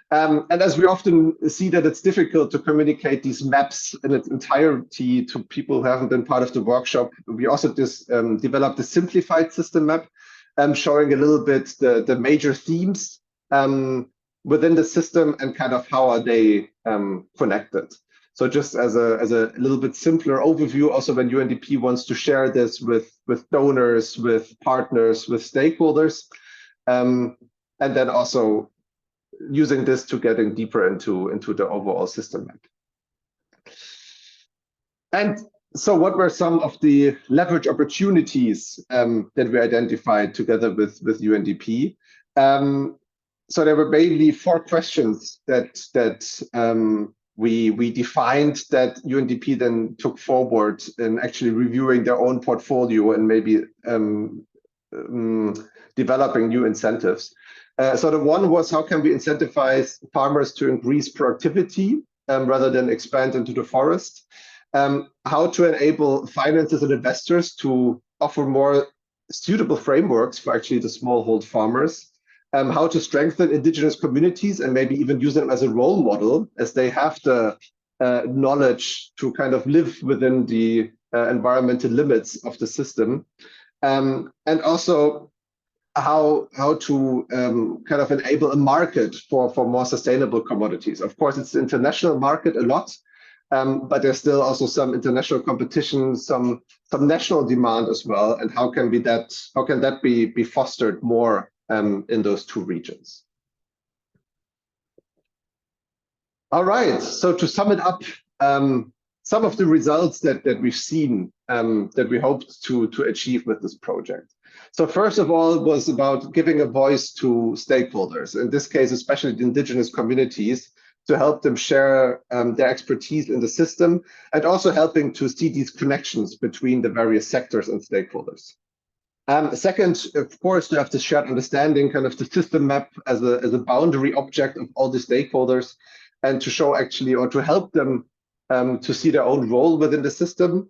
And as we often see that it's difficult to communicate these maps in its entirety to people who haven't been part of the workshop, we also just developed a simplified system map, showing a little bit the major themes within the system and kind of how are they connected. So just as a little bit simpler overview, also when UNDP wants to share this with donors, with partners, with stakeholders, and then also using this to getting deeper into the overall system map. And so what were some of the leverage opportunities that we identified together with UNDP? So there were mainly 4 questions that we defined that UNDP then took forward in actually reviewing their own portfolio and maybe developing new incentives. So the one was, how can we incentivize farmers to increase productivity rather than expand into the forest? How to enable finances and investors to offer more suitable frameworks for actually the smallhold farmers. How to strengthen indigenous communities and maybe even use them as a role model, as they have the knowledge to kind of live within the environmental limits of the system. And also how to kind of enable a market for more sustainable commodities. Of course, it's the international market a lot, but there's still also some international competition, some national demand as well. And how can that be fostered more in those 2 regions? All right, so to sum it up, some of the results that we've seen that we hoped to achieve with this project. So first of all, it was about giving a voice to stakeholders, in this case, especially the indigenous communities, to help them share their expertise in the system, and also helping to see these connections between the various sectors and stakeholders. Second, of course, to have the shared understanding, kind of the system map as a boundary object of all the stakeholders, and to show actually, or to help them to see their own role within the system.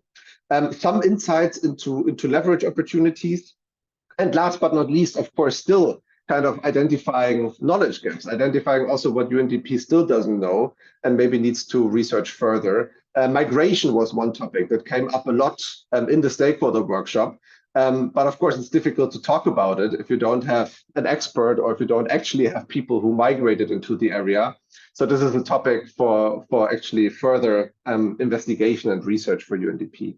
Some insights into leverage opportunities. And last but not least, of course, still kind of identifying knowledge gaps, identifying also what UNDP still doesn't know and maybe needs to research further. Migration was one topic that came up a lot in the stakeholder workshop. But of course, it's difficult to talk about it if you don't have an expert or if you don't actually have people who migrated into the area. So this is a topic for actually further investigation and research for UNDP.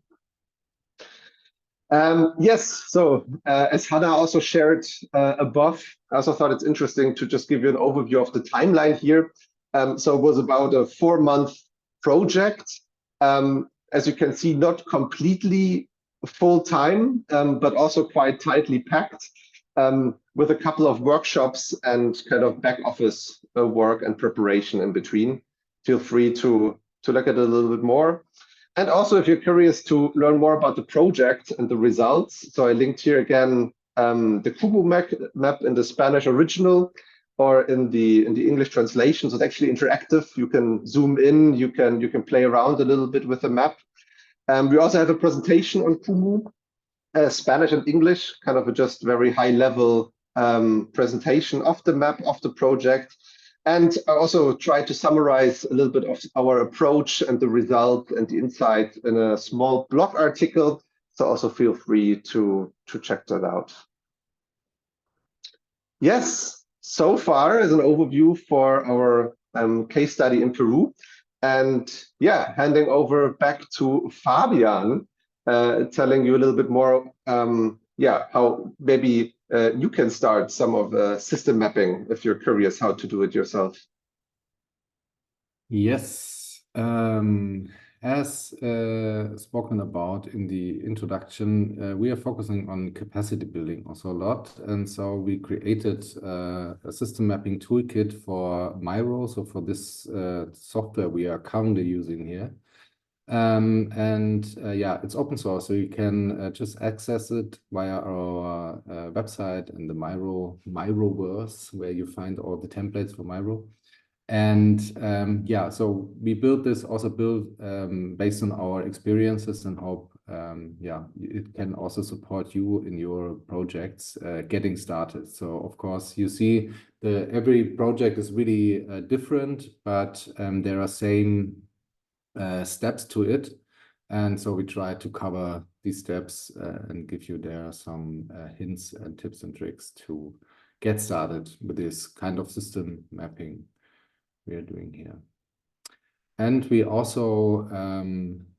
Yes, so as Hannah also shared above, I also thought it's interesting to just give you an overview of the timeline here. So it was about a 4-month project. As you can see, not completely full time, but also quite tightly packed, with a couple of workshops and kind of back office work and preparation in between. Feel free to look at it a little bit more. And also, if you're curious to learn more about the project and the results, so I linked here again the Kubu map in the Spanish original or in the English translation. So it's actually interactive. You can zoom in, you can play around a little bit with the map. We also have a presentation on Kumu, Spanish and English, kind of a just very high level presentation of the map of the project. And I also tried to summarize a little bit of our approach and the result and the insight in a small blog article. So also feel free to check that out. Yes, so far as an overview for our case study in Peru. And yeah, handing over back to Fabian, telling you a little bit more, how maybe you can start some of system mapping if you're curious how to do it yourself. Yes, as spoken about in the introduction, we are focusing on capacity building also a lot. And so we created a system mapping toolkit for Miro, so for this software we are currently using here. It's open source, so you can just access it via our website and the Miroverse, where you find all the templates for Miro. And so we built this based on our experiences and hope it can also support you in your projects getting started. So of course you see every project is really different, but there are same steps to it, and so we try to cover these steps and give you there some hints and tips and tricks to get started with this kind of system mapping we are doing here. And we also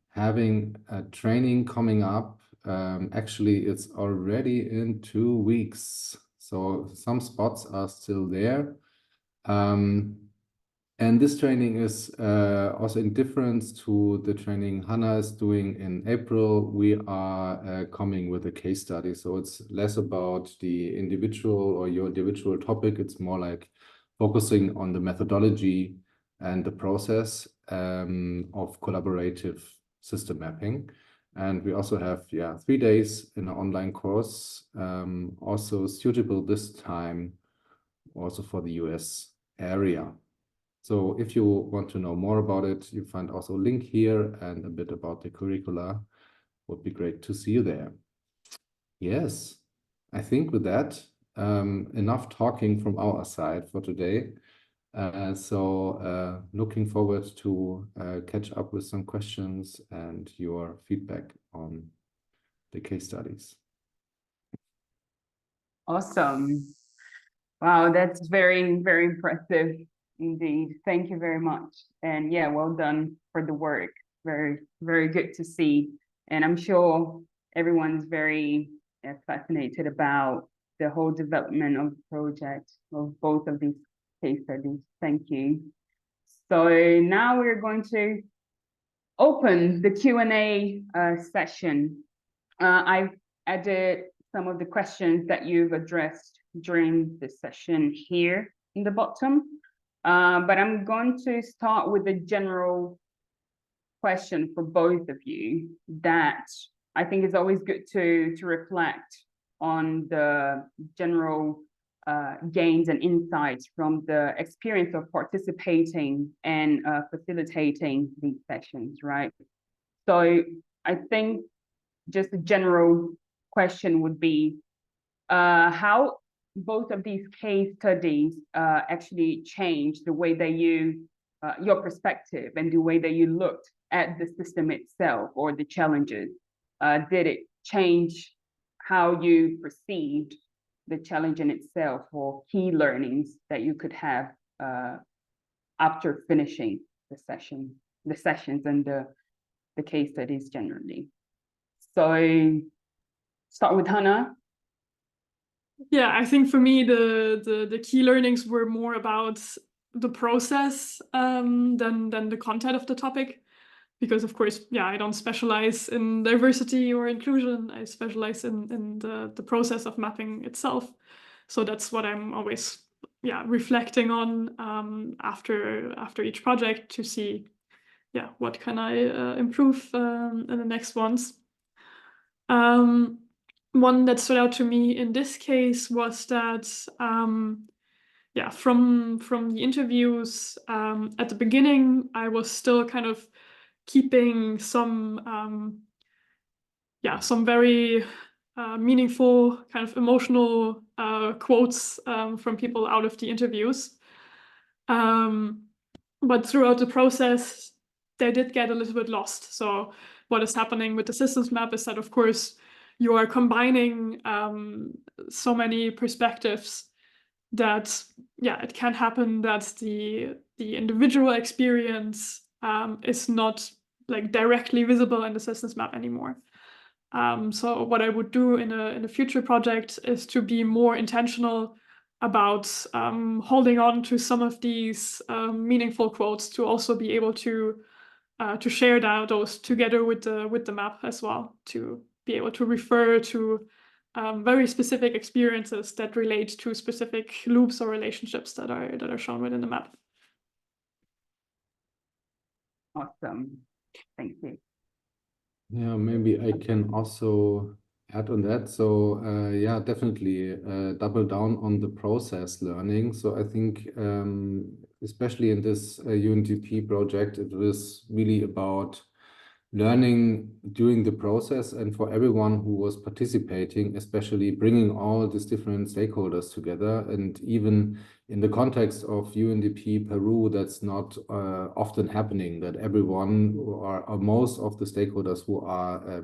having a training coming up. Actually, it's already in 2 weeks, so some spots are still there. And this training is also in difference to the training Hannah is doing in April. We are coming with a case study. So it's less about the individual or your individual topic. It's more like focusing on the methodology and the process of collaborative system mapping. And we also have 3 days in an online course, also suitable this time also for the US area. So if you want to know more about it, you find also a link here and a bit about the curricula. Would be great to see you there. Yes, I think with that, enough talking from our side for today. Looking forward to catch up with some questions and your feedback on the case studies. Awesome. Wow, that's very, very impressive. Indeed. Thank you very much. And yeah, well done for the work. Very, very good to see. And I'm sure everyone's very fascinated about the whole development of the project of both of these case studies. Thank you. So now we're going to open the Q&A session. I've added some of the questions that you've addressed during the session here in the bottom, but I'm going to start with a general question for both of you that I think is always good to reflect on the general gains and insights from the experience of participating and facilitating these sessions, right? So I think just a general question would be how both of these case studies actually changed the way that your perspective and the way that you looked at the system itself or the challenges. Did it change how you perceived the challenge in itself or key learnings that you could have after finishing the sessions and the case studies generally? So start with Hannah. Yeah, I think for me the key learnings were more about the process than the content of the topic, because of course, yeah, I don't specialize in diversity or inclusion. I specialize in the process of mapping itself. So that's what I'm always reflecting on after each project to see what can I improve in the next ones. One that stood out to me in this case was that, from the interviews at the beginning, I was still kind of keeping some very meaningful, kind of emotional quotes from people out of the interviews. But throughout the process, they did get a little bit lost. So what is happening with the systems map is that, of course, you are combining so many perspectives that, it can happen that the individual experience is not like directly visible in the systems map anymore. So what I would do in a future project is to be more intentional about holding on to some of these meaningful quotes, to also be able to share those together with the map as well, to be able to refer to very specific experiences that relate to specific loops or relationships that are shown within the map. Awesome, thank you. Yeah, maybe I can also add on that. So definitely double down on the process learning. So I think especially in this UNDP project, it was really about learning during the process, and for everyone who was participating, especially bringing all these different stakeholders together. And even in the context of UNDP Peru, that's not often happening, that everyone or most of the stakeholders who are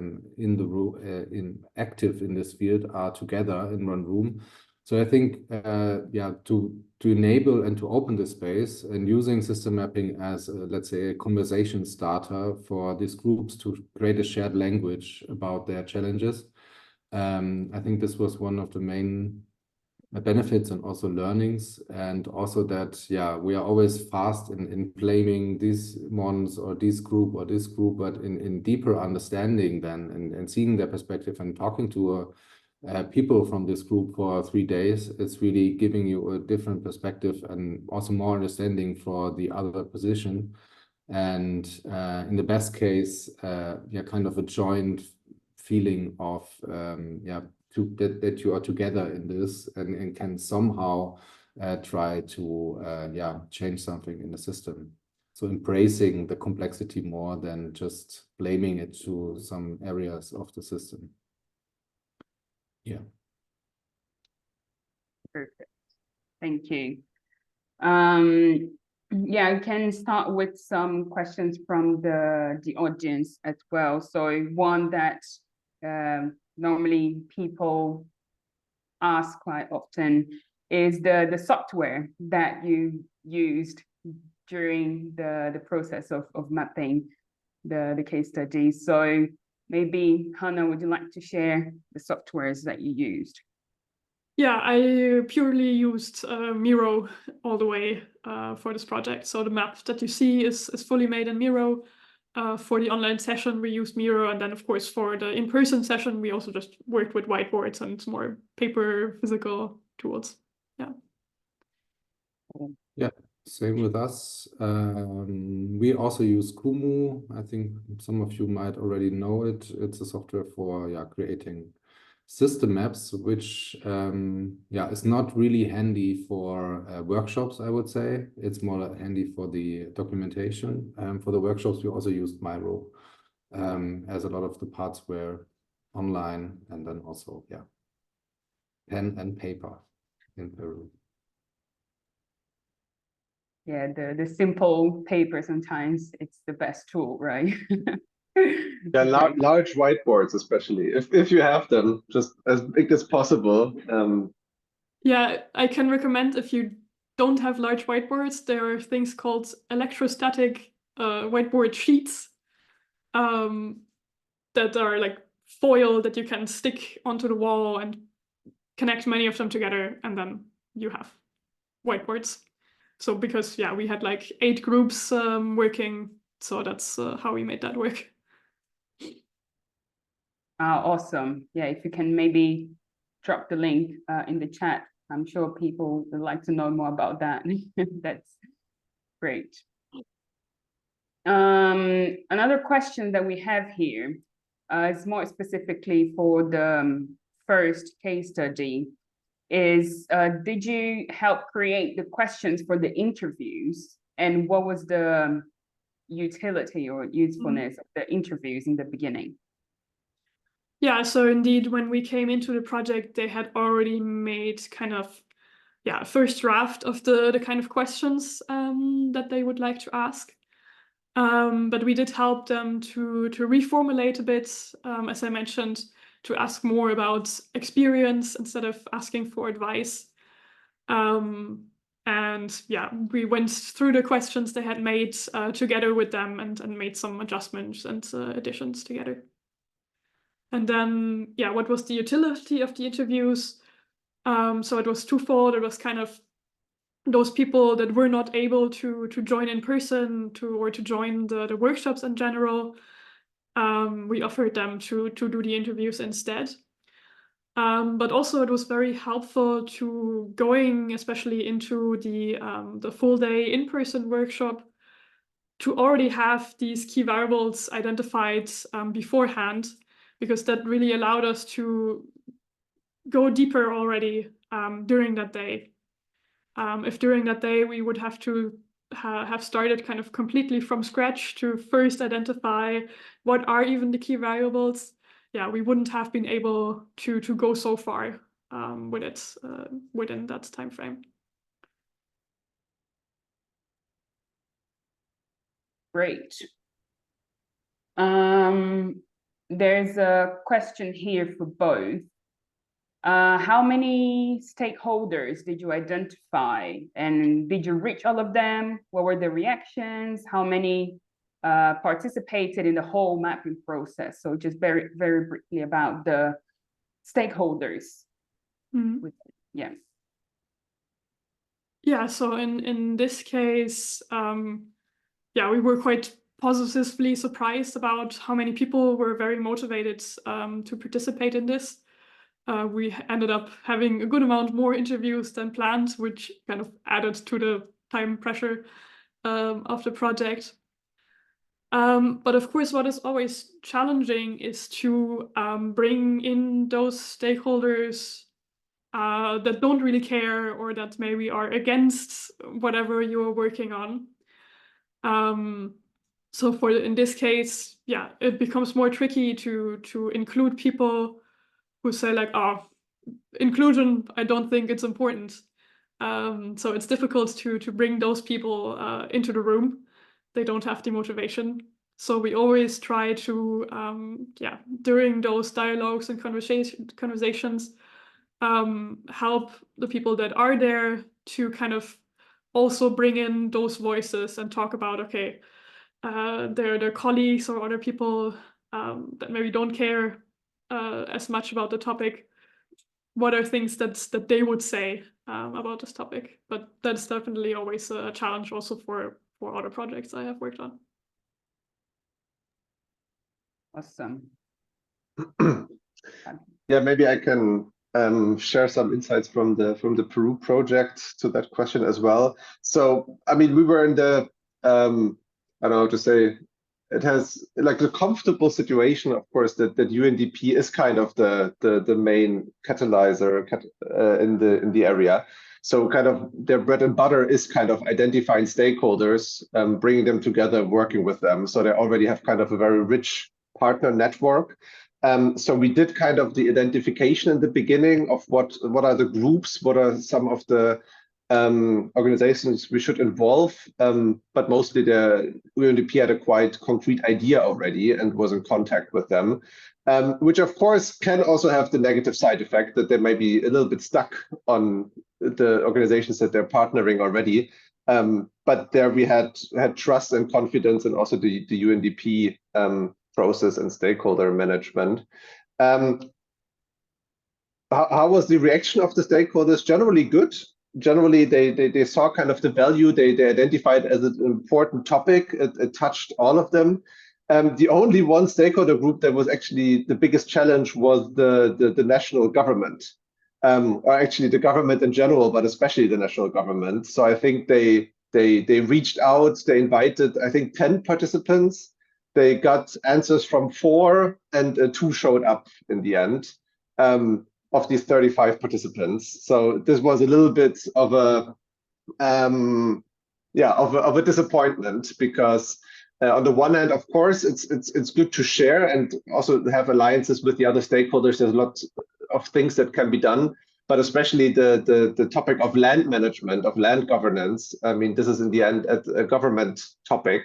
active in this field are together in one room. So I think, to enable and to open the space and using system mapping as, let's say, a conversation starter for these groups to create a shared language about their challenges. I think this was one of the main benefits and also learnings, and also that, we are always fast in blaming these ones or this group, but in deeper understanding then and seeing their perspective and talking to people from this group for 3 days, it's really giving you a different perspective and also more understanding for the other position. And in the best case, kind of a joint feeling of that you are together in this and can somehow try to change something in the system. So embracing the complexity more than just blaming it to some areas of the system. Yeah. Perfect. Thank you. I can start with some questions from the audience as well. So one that normally people ask quite often is the software that you used during the process of mapping the case study. So maybe, Hannah, would you like to share the softwares that you used? Yeah, I purely used Miro all the way for this project. So the map that you see is fully made in Miro. For the online session, we used Miro. And then, of course, for the in-person session, we also just worked with whiteboards and more paper physical tools. Yeah. Yeah, same with us. We also use Kumu. I think some of you might already know it. It's a software for creating system maps, which is not really handy for workshops, I would say. It's more handy for the documentation. For the workshops, we also used Miro, as a lot of the parts were online, and then also pen and paper in Peru. Yeah, the simple paper, sometimes it's the best tool, right? Yeah, large whiteboards, especially if you have them, just as big as possible. Yeah, I can recommend, if you don't have large whiteboards, there are things called electrostatic whiteboard sheets that are like foil that you can stick onto the wall and connect many of them together, and then you have whiteboards. So because we had like 8 groups working, so that's how we made that work. Awesome. Yeah, if you can maybe drop the link in the chat, I'm sure people would like to know more about that. That's great. Another question that we have here is more specifically for the first case study is, did you help create the questions for the interviews, and what was the utility or usefulness of the interviews in the beginning? Yeah, so indeed, when we came into the project, they had already made kind of a first draft of the kind of questions that they would like to ask. But we did help them to reformulate a bit, as I mentioned, to ask more about experience instead of asking for advice. And we went through the questions they had made together with them and made some adjustments and additions together. And then, what was the utility of the interviews? So it was twofold. It was kind of those people that were not able to join in person or to join the workshops in general. We offered them to do the interviews instead. But also it was very helpful to going, especially into the full day in-person workshop, to already have these key variables identified beforehand, because that really allowed us to go deeper already during that day. If during that day we would have to have started kind of completely from scratch to first identify what are even the key variables, we wouldn't have been able to go so far with it within that time frame. Great. There's a question here for both. How many stakeholders did you identify, and did you reach all of them? What were the reactions? How many participated in the whole mapping process? So just very, very briefly about the stakeholders. Mm-hmm. Yeah, so in this case, we were quite positively surprised about how many people were very motivated to participate in this. We ended up having a good amount more interviews than planned, which kind of added to the time pressure of the project. But of course, what is always challenging is to bring in those stakeholders that don't really care, or that maybe are against whatever you're working on. So in this case, it becomes more tricky to include people who say like, oh, inclusion, I don't think it's important. So it's difficult to bring those people into the room. They don't have the motivation. So we always try to, during those dialogues and conversations, help the people that are there to kind of also bring in those voices and talk about, okay, their colleagues or other people that maybe don't care as much about the topic. what are things that they would say about this topic. But that's definitely always a challenge also for other projects I have worked on. Awesome. Yeah, maybe I can share some insights from the Peru project to that question as well. So, I mean, we were in the I don't know how to say, it has like the comfortable situation, of course, that UNDP is kind of the main catalyzer in the area. So kind of their bread and butter is kind of identifying stakeholders, bringing them together, working with them. So they already have kind of a very rich partner network. So we did kind of the identification in the beginning of what are the groups, what are some of the organizations we should involve, but mostly the UNDP had a quite concrete idea already and was in contact with them, which of course can also have the negative side effect that they may be a little bit stuck on the organizations that they're partnering already. But there we had trust and confidence, and also the UNDP process and stakeholder management. How was the reaction of the stakeholders? Generally good. Generally, they saw kind of the value. They identified as an important topic. It touched all of them. The only one stakeholder group that was actually the biggest challenge was the national government, or actually the government in general, but especially the national government. So I think they reached out. They invited, I think, 10 participants. They got answers from 4, and 2 showed up in the end. Of these 35 participants. So this was a little bit of a disappointment, because on the one hand, of course, it's good to share and also have alliances with the other stakeholders. There's lots of things that can be done, but especially the topic of land management, of land governance. I mean, this is in the end a government topic.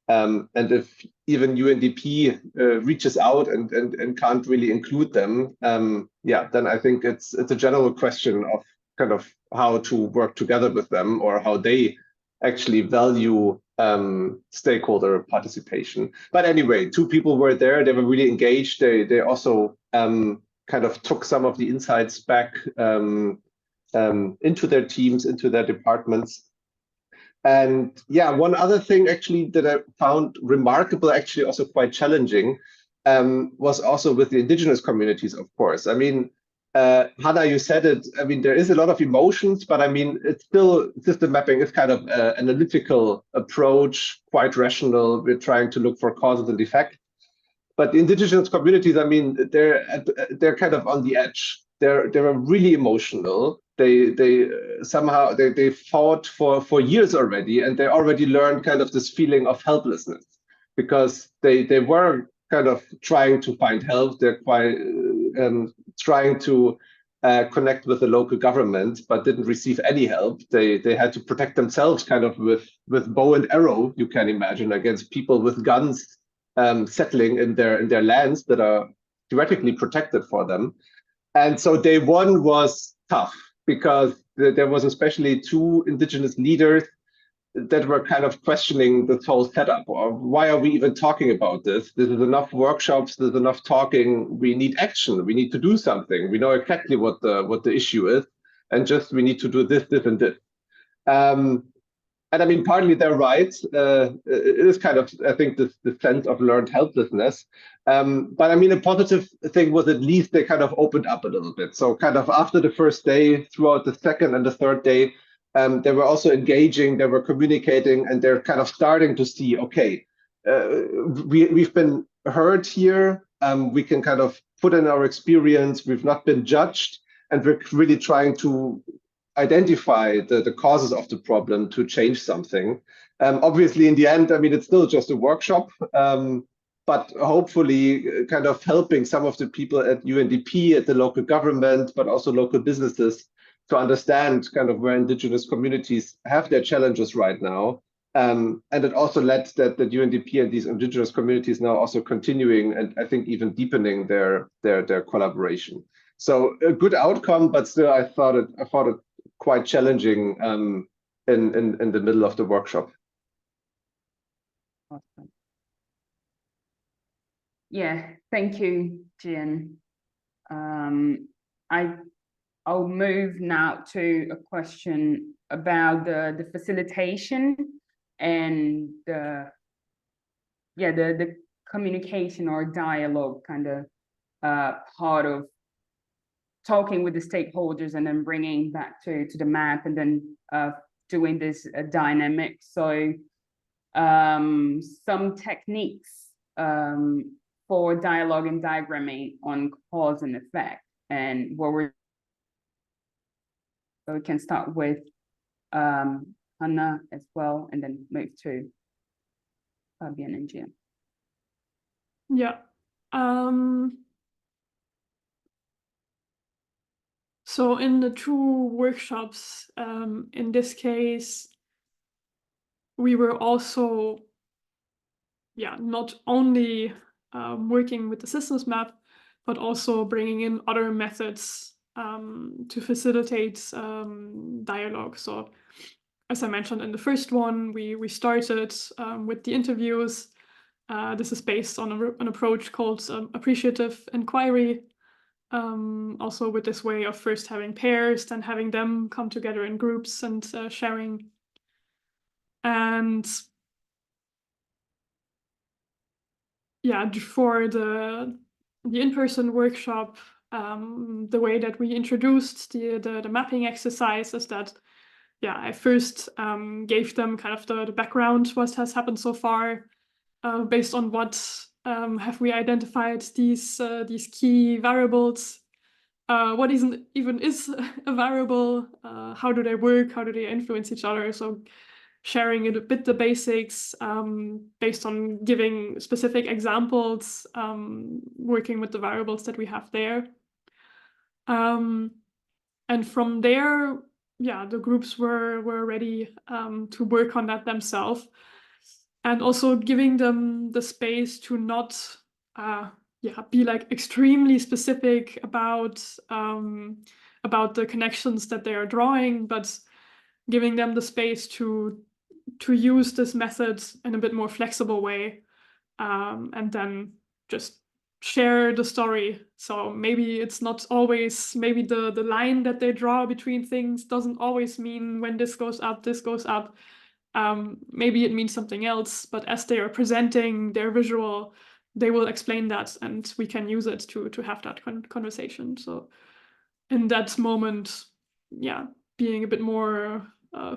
And if even UNDP reaches out and can't really include them, then I think it's a general question of kind of how to work together with them, or how they actually value stakeholder participation. But anyway, 2 people were there. They were really engaged. They also kind of took some of the insights back into their teams, into their departments. And yeah, one other thing actually that I found remarkable, actually also quite challenging, was also with the indigenous communities, of course. I mean, Hannah, you said it. I mean, there is a lot of emotions, but I mean, it's still, system mapping is kind of an analytical approach, quite rational. We're trying to look for causes and effects. But the indigenous communities, I mean, they're kind of on the edge. They're really emotional. They somehow fought for years already, and they already learned kind of this feeling of helplessness, because they were kind of trying to find help. They're quite trying to connect with the local government, but didn't receive any help. They had to protect themselves kind of with bow and arrow, you can imagine, against people with guns settling in their lands that are theoretically protected for them. And so day one was tough, because there was especially 2 indigenous leaders that were kind of questioning this whole setup. Or why are we even talking about this? There's enough workshops, there's enough talking. We need action. We need to do something. We know exactly what the issue is, and just we need to do this, and this. And I mean, partly they're right. It is kind of, I think, the sense of learned helplessness. But I mean, a positive thing was at least they kind of opened up a little bit. So kind of after the first day, throughout the second and the third day, they were also engaging, they were communicating, and they're kind of starting to see, okay, we've been heard here. We can kind of put in our experience. We've not been judged, and we're really trying to identify the causes of the problem to change something. Obviously, in the end, I mean, it's still just a workshop, but hopefully kind of helping some of the people at UNDP, at the local government, but also local businesses, to understand kind of where indigenous communities have their challenges right now. And it also led that the UNDP and these indigenous communities now also continuing, and I think even deepening their collaboration. So a good outcome, but still I thought it quite challenging in the middle of the workshop. Awesome. Yeah, thank you, Gian. I'll move now to a question about the facilitation and the communication or dialogue kind of part of talking with the stakeholders and then bringing back to the map and then doing this dynamic. So some techniques for dialogue and diagramming on cause and effect, and so we can start with Hannah as well, and then move to Fabian and Gian. Yeah. So in the two workshops, in this case, we were also, not only working with the systems map, but also bringing in other methods to facilitate dialogue. So as I mentioned in the first one, we started with the interviews. This is based on an approach called appreciative inquiry. Also with this way of first having pairs, then having them come together in groups and sharing. And for the in-person workshop, the way that we introduced the mapping exercise is that I first gave them kind of the background, what has happened so far, based on what have we identified these key variables, what even is a variable, how do they work, how do they influence each other. So sharing a bit the basics based on giving specific examples, working with the variables that we have there. And from there, the groups were ready to work on that themselves. And also giving them the space to not be like extremely specific about the connections that they are drawing, but giving them the space to use this method in a bit more flexible way, and then just share the story. So maybe it's not always, maybe the line that they draw between things doesn't always mean when this goes up, this goes up. Maybe it means something else, but as they are presenting their visual, they will explain that, and we can use it to have that conversation. So in that moment, being a bit more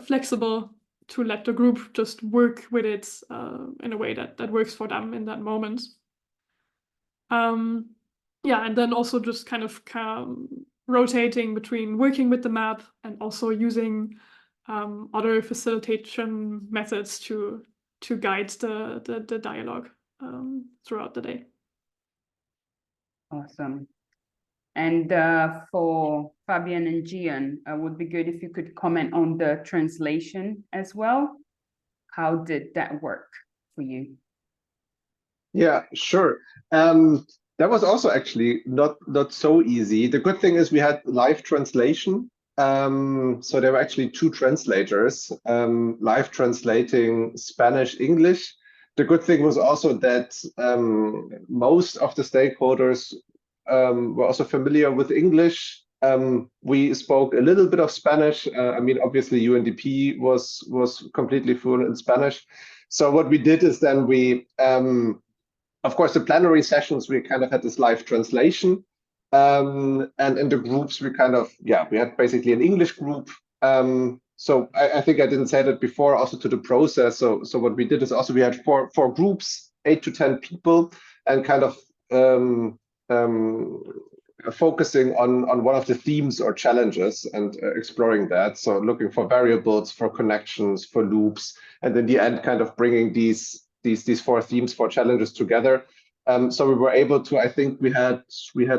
flexible to let the group just work with it in a way that works for them in that moment. And then also just kind of rotating between working with the map and also using other facilitation methods to guide the dialogue throughout the day. Awesome. And for Fabian and Gian, would be good if you could comment on the translation as well. How did that work for you? Yeah, sure. That was also actually not so easy. The good thing is we had live translation. So there were actually two translators live translating Spanish, English. The good thing was also that most of the stakeholders were also familiar with English. We spoke a little bit of Spanish. I mean, obviously UNDP was completely fluent in Spanish. So what we did is then we, of course, the plenary sessions, we kind of had this live translation. And in the groups, we kind of, we had basically an English group. So I think I didn't say that before also to the process. So what we did is also we had four groups, 8 to 10 people, and kind of focusing on one of the themes or challenges and exploring that. So looking for variables, for connections, for loops, and in the end, kind of bringing these 4 themes, 4 challenges together. So we were able to, I think we had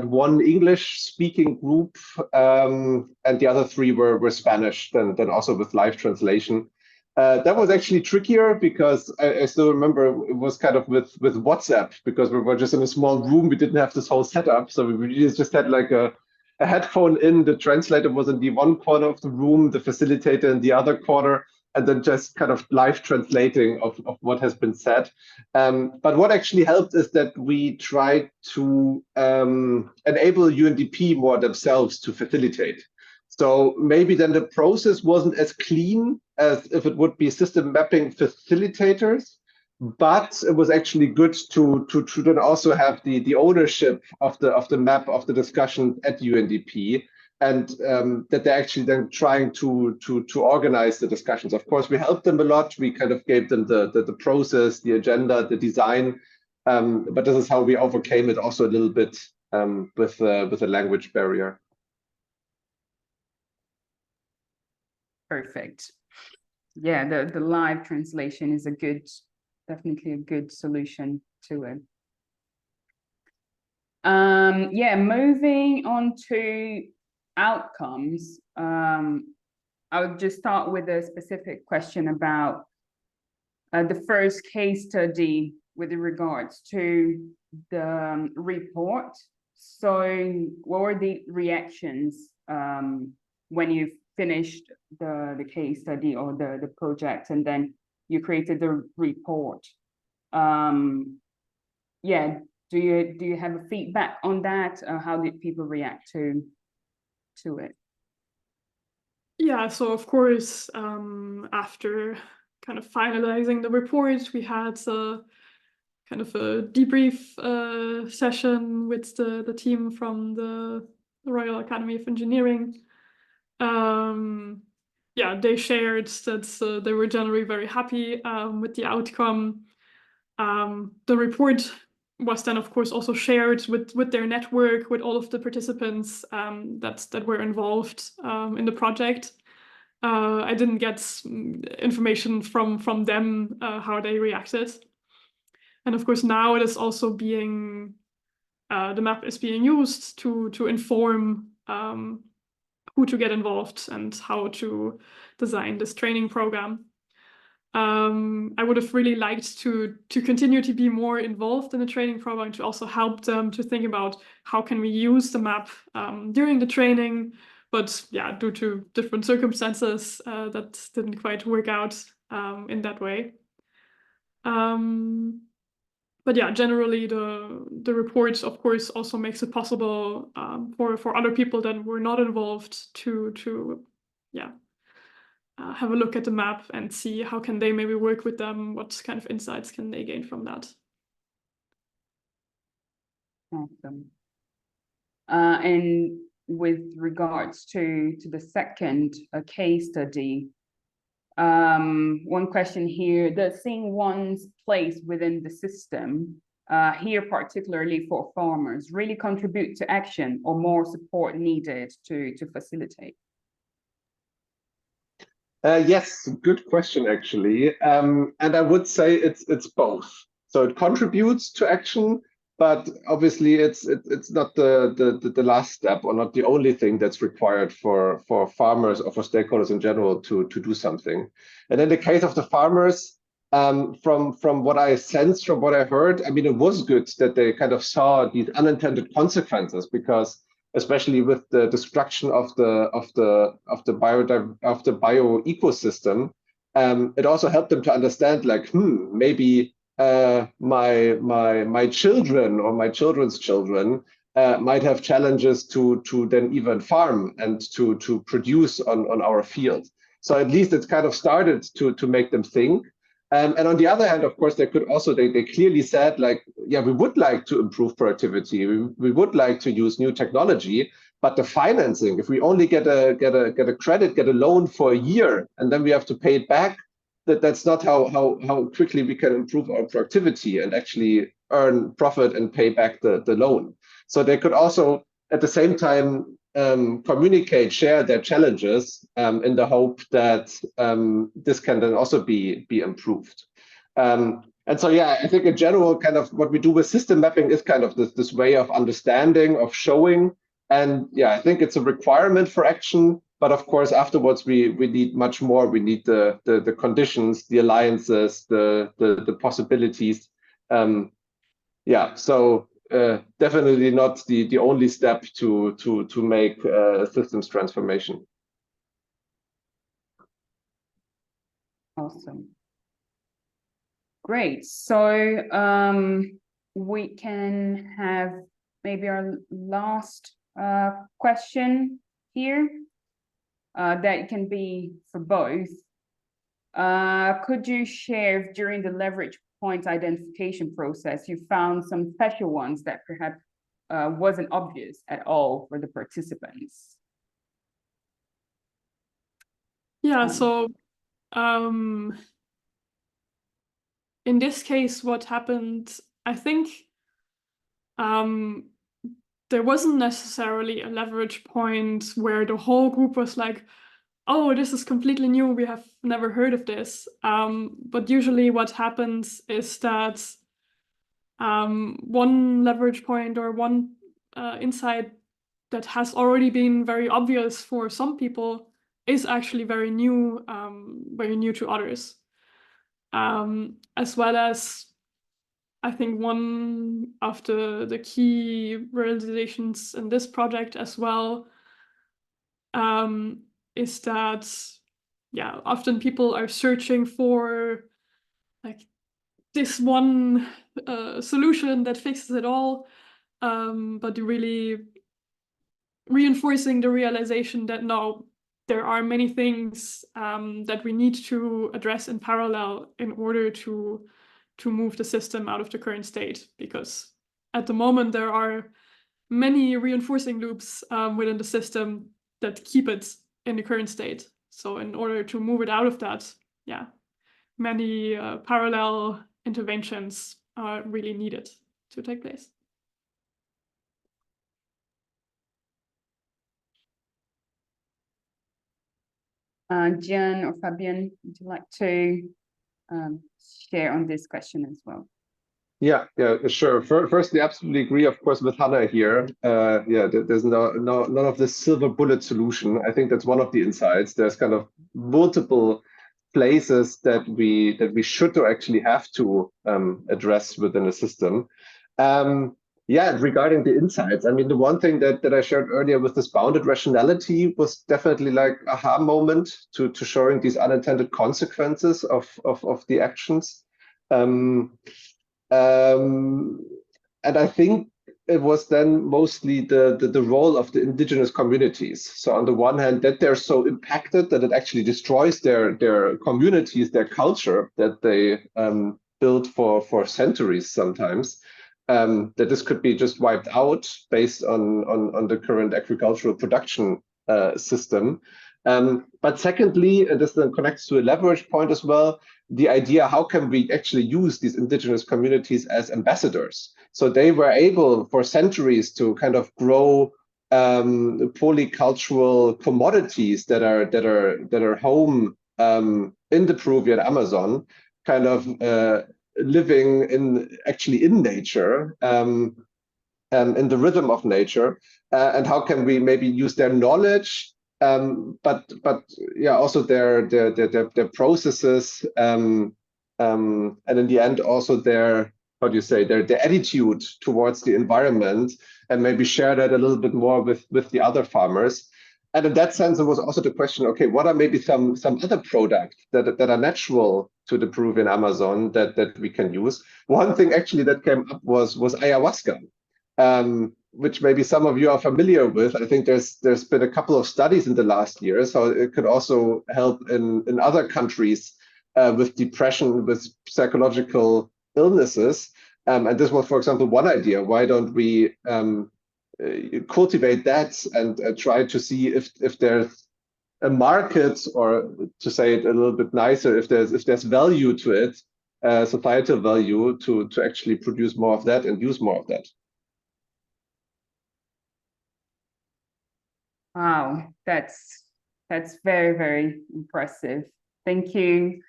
one English speaking group, and the other 3 were Spanish, then also with live translation. That was actually trickier because I still remember it was kind of with WhatsApp, because we were just in a small room. We didn't have this whole setup. So we really just had like a headphone in. The translator was in the one corner of the room, the facilitator in the other corner, and then just kind of live translating of what has been said. But what actually helped is that we tried to enable UNDP more themselves to facilitate. So maybe then the process wasn't as clean as if it would be system mapping facilitators, but it was actually good to then also have the ownership of the map of the discussion at UNDP, and that they're actually then trying to organize the discussions. Of course, we helped them a lot. We kind of gave them the process, the agenda, the design, but this is how we overcame it also a little bit with the language barrier. Perfect. Yeah, the live translation is definitely a good solution to it. Yeah, moving on to outcomes. I would just start with a specific question about the first case study with regards to the report. So what were the reactions when you finished the case study or the project, and then you created the report? Yeah, do you have a feedback on that? How did people react to it? Yeah, so of course, after kind of finalizing the report, we had a kind of a debrief session with the team from the Royal Academy of Engineering. Yeah, they shared that they were generally very happy with the outcome. The report was then, of course, also shared with their network, with all of the participants that were involved in the project. I didn't get information from them how they reacted. And of course, now it is also being, the map is being used to inform who to get involved and how to design this training program. I would have really liked to continue to be more involved in the training program, to also help them to think about how can we use the map during the training. But yeah, due to different circumstances, that didn't quite work out in that way. But yeah, generally the report, of course, also makes it possible for other people that were not involved to yeah, have a look at the map and see how can they maybe work with them, what kind of insights can they gain from that. Awesome. And with regards to the second case study, one question here, does seeing one's place within the system, here particularly for farmers, really contribute to action, or more support needed to facilitate? Yes, good question, actually. And I would say it's both. So it contributes to action, but obviously it's not the last step, or not the only thing that's required for farmers or for stakeholders in general to do something. And in the case of the farmers, from what I sensed, from what I heard, I mean, it was good that they kind of saw these unintended consequences, because especially with the destruction of the bio ecosystem, it also helped them to understand, like, maybe my children or my children's children might have challenges to then even farm and to produce on our field. So at least it's kind of started to make them think. And on the other hand, of course, they could also, they clearly said, like, yeah, we would like to improve productivity. We would like to use new technology, but the financing, if we only get a credit, get a loan for a year, and then we have to pay it back, that's not how quickly we can improve our productivity and actually earn profit and pay back the loan. So they could also, at the same time, communicate, share their challenges in the hope that this can then also be improved. And so, yeah, I think in general, kind of what we do with system mapping is kind of this way of understanding, of showing. And yeah, I think it's a requirement for action. But of course, afterwards, we need much more. We need the conditions, the alliances, the possibilities. Yeah, so definitely not the only step to make systems transformation. Awesome. Great. So we can have maybe our last question here. that can be for both. Could you share if during the leverage point identification process, you found some special ones that perhaps wasn't obvious at all for the participants? Yeah, so in this case, what happened, I think there wasn't necessarily a leverage point where the whole group was like, oh, this is completely new, we have never heard of this. But usually what happens is that one leverage point or one insight that has already been very obvious for some people is actually very new to others. As well as, I think one of the key realizations in this project as well is that, yeah, often people are searching for like this one solution that fixes it all, but really reinforcing the realization that no, there are many things that we need to address in parallel in order to move the system out of the current state, because at the moment there are many reinforcing loops within the system that keep it in the current state. So in order to move it out of that, yeah, many parallel interventions are really needed to take place. Gian or Fabian, would you like to share on this question as well? Yeah, sure. Firstly, absolutely agree, of course, with Hannah here. Yeah, there's none of this silver bullet solution. I think that's one of the insights. There's kind of multiple places that we should or actually have to address within a system. Yeah, regarding the insights, I mean, the one thing that I shared earlier with this bounded rationality was definitely like aha moment to showing these unintended consequences of the actions. And I think it was then mostly the role of the indigenous communities. So on the one hand, that they're so impacted that it actually destroys their communities, their culture that they built for centuries sometimes. That this could be just wiped out based on the current agricultural production system. But secondly, and this then connects to a leverage point as well, the idea, how can we actually use these indigenous communities as ambassadors? So they were able for centuries to kind of grow polycultural commodities that are home in the Peruvian Amazon, kind of living in nature, in the rhythm of nature, and how can we maybe use their knowledge, but yeah, also their processes, and in the end also their, how do you say, their attitude towards the environment, and maybe share that a little bit more with the other farmers. And in that sense, it was also the question, okay, what are maybe some other products that are natural to the Peruvian Amazon that we can use? One thing actually that came up was ayahuasca, which maybe some of you are familiar with. I think there's been a couple of studies in the last year, so it could also help in other countries with depression, with psychological illnesses. And this was, for example, one idea. Why don't we cultivate that and try to see if there's a market, or to say it a little bit nicer, if there's value to it, societal value to actually produce more of that and use more of that. Wow, that's very, very impressive. Thank you,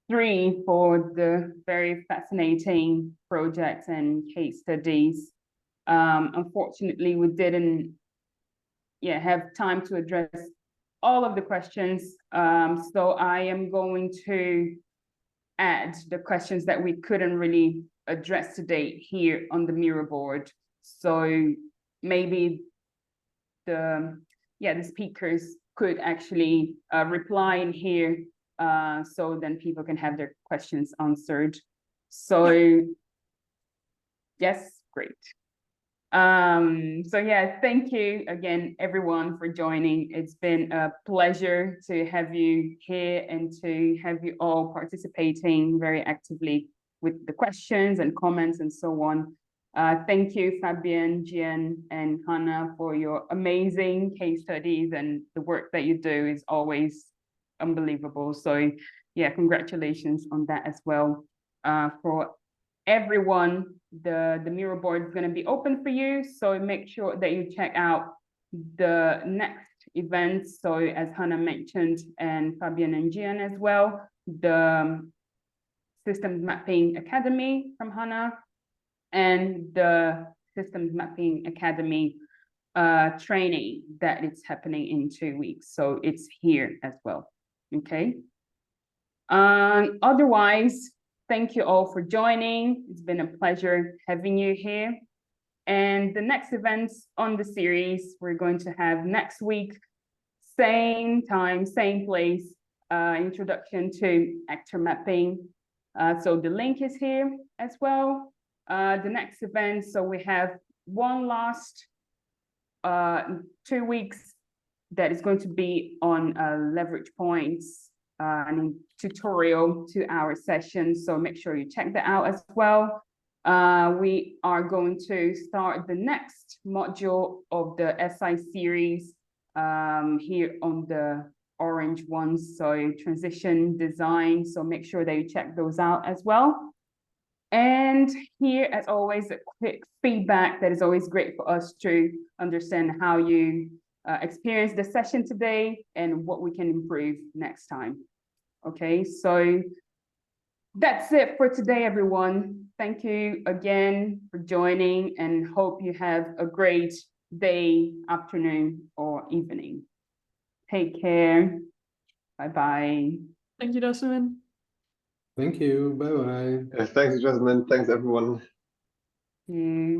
three, for the very fascinating projects and case studies. Unfortunately, we didn't have time to address all of the questions. So I am going to add the questions that we couldn't really address today here on the Miro board. So maybe the speakers could actually reply in here, so then people can have their questions answered. So yes, great. So yeah, thank you again, everyone, for joining. It's been a pleasure to have you here and to have you all participating very actively with the questions and comments and so on. Thank you, Fabian, Gian, and Hannah, for your amazing case studies, and the work that you do is always unbelievable. So yeah, congratulations on that as well. For everyone, the Miro board is going to be open for you, so make sure that you check out the next events. So as Hannah mentioned, and Fabian and Gian as well, the Systems Mapping Academy from Hannah, and the Systems Mapping Academy training that is happening in 2 weeks. So it's here as well. Okay. Otherwise, thank you all for joining. It's been a pleasure having you here. And the next events on the series, we're going to have next week, same time, same place, introduction to actor mapping. So the link is here as well. The next event, so we have one last 2 weeks that is going to be on leverage points, and tutorial 2-hour session. So make sure you check that out as well. We are going to start the next module of the SI series here on the orange ones, so transition design. So make sure that you check those out as well. And here, as always, a quick feedback that is always great for us to understand how you experience the session today and what we can improve next time. Okay, so that's it for today, everyone. Thank you again for joining, and hope you have a great day, afternoon, or evening. Take care. Bye-bye. Thank you, Jasmine. Thank you. Bye bye. Thanks, Jasmine. Thanks, everyone. Yeah.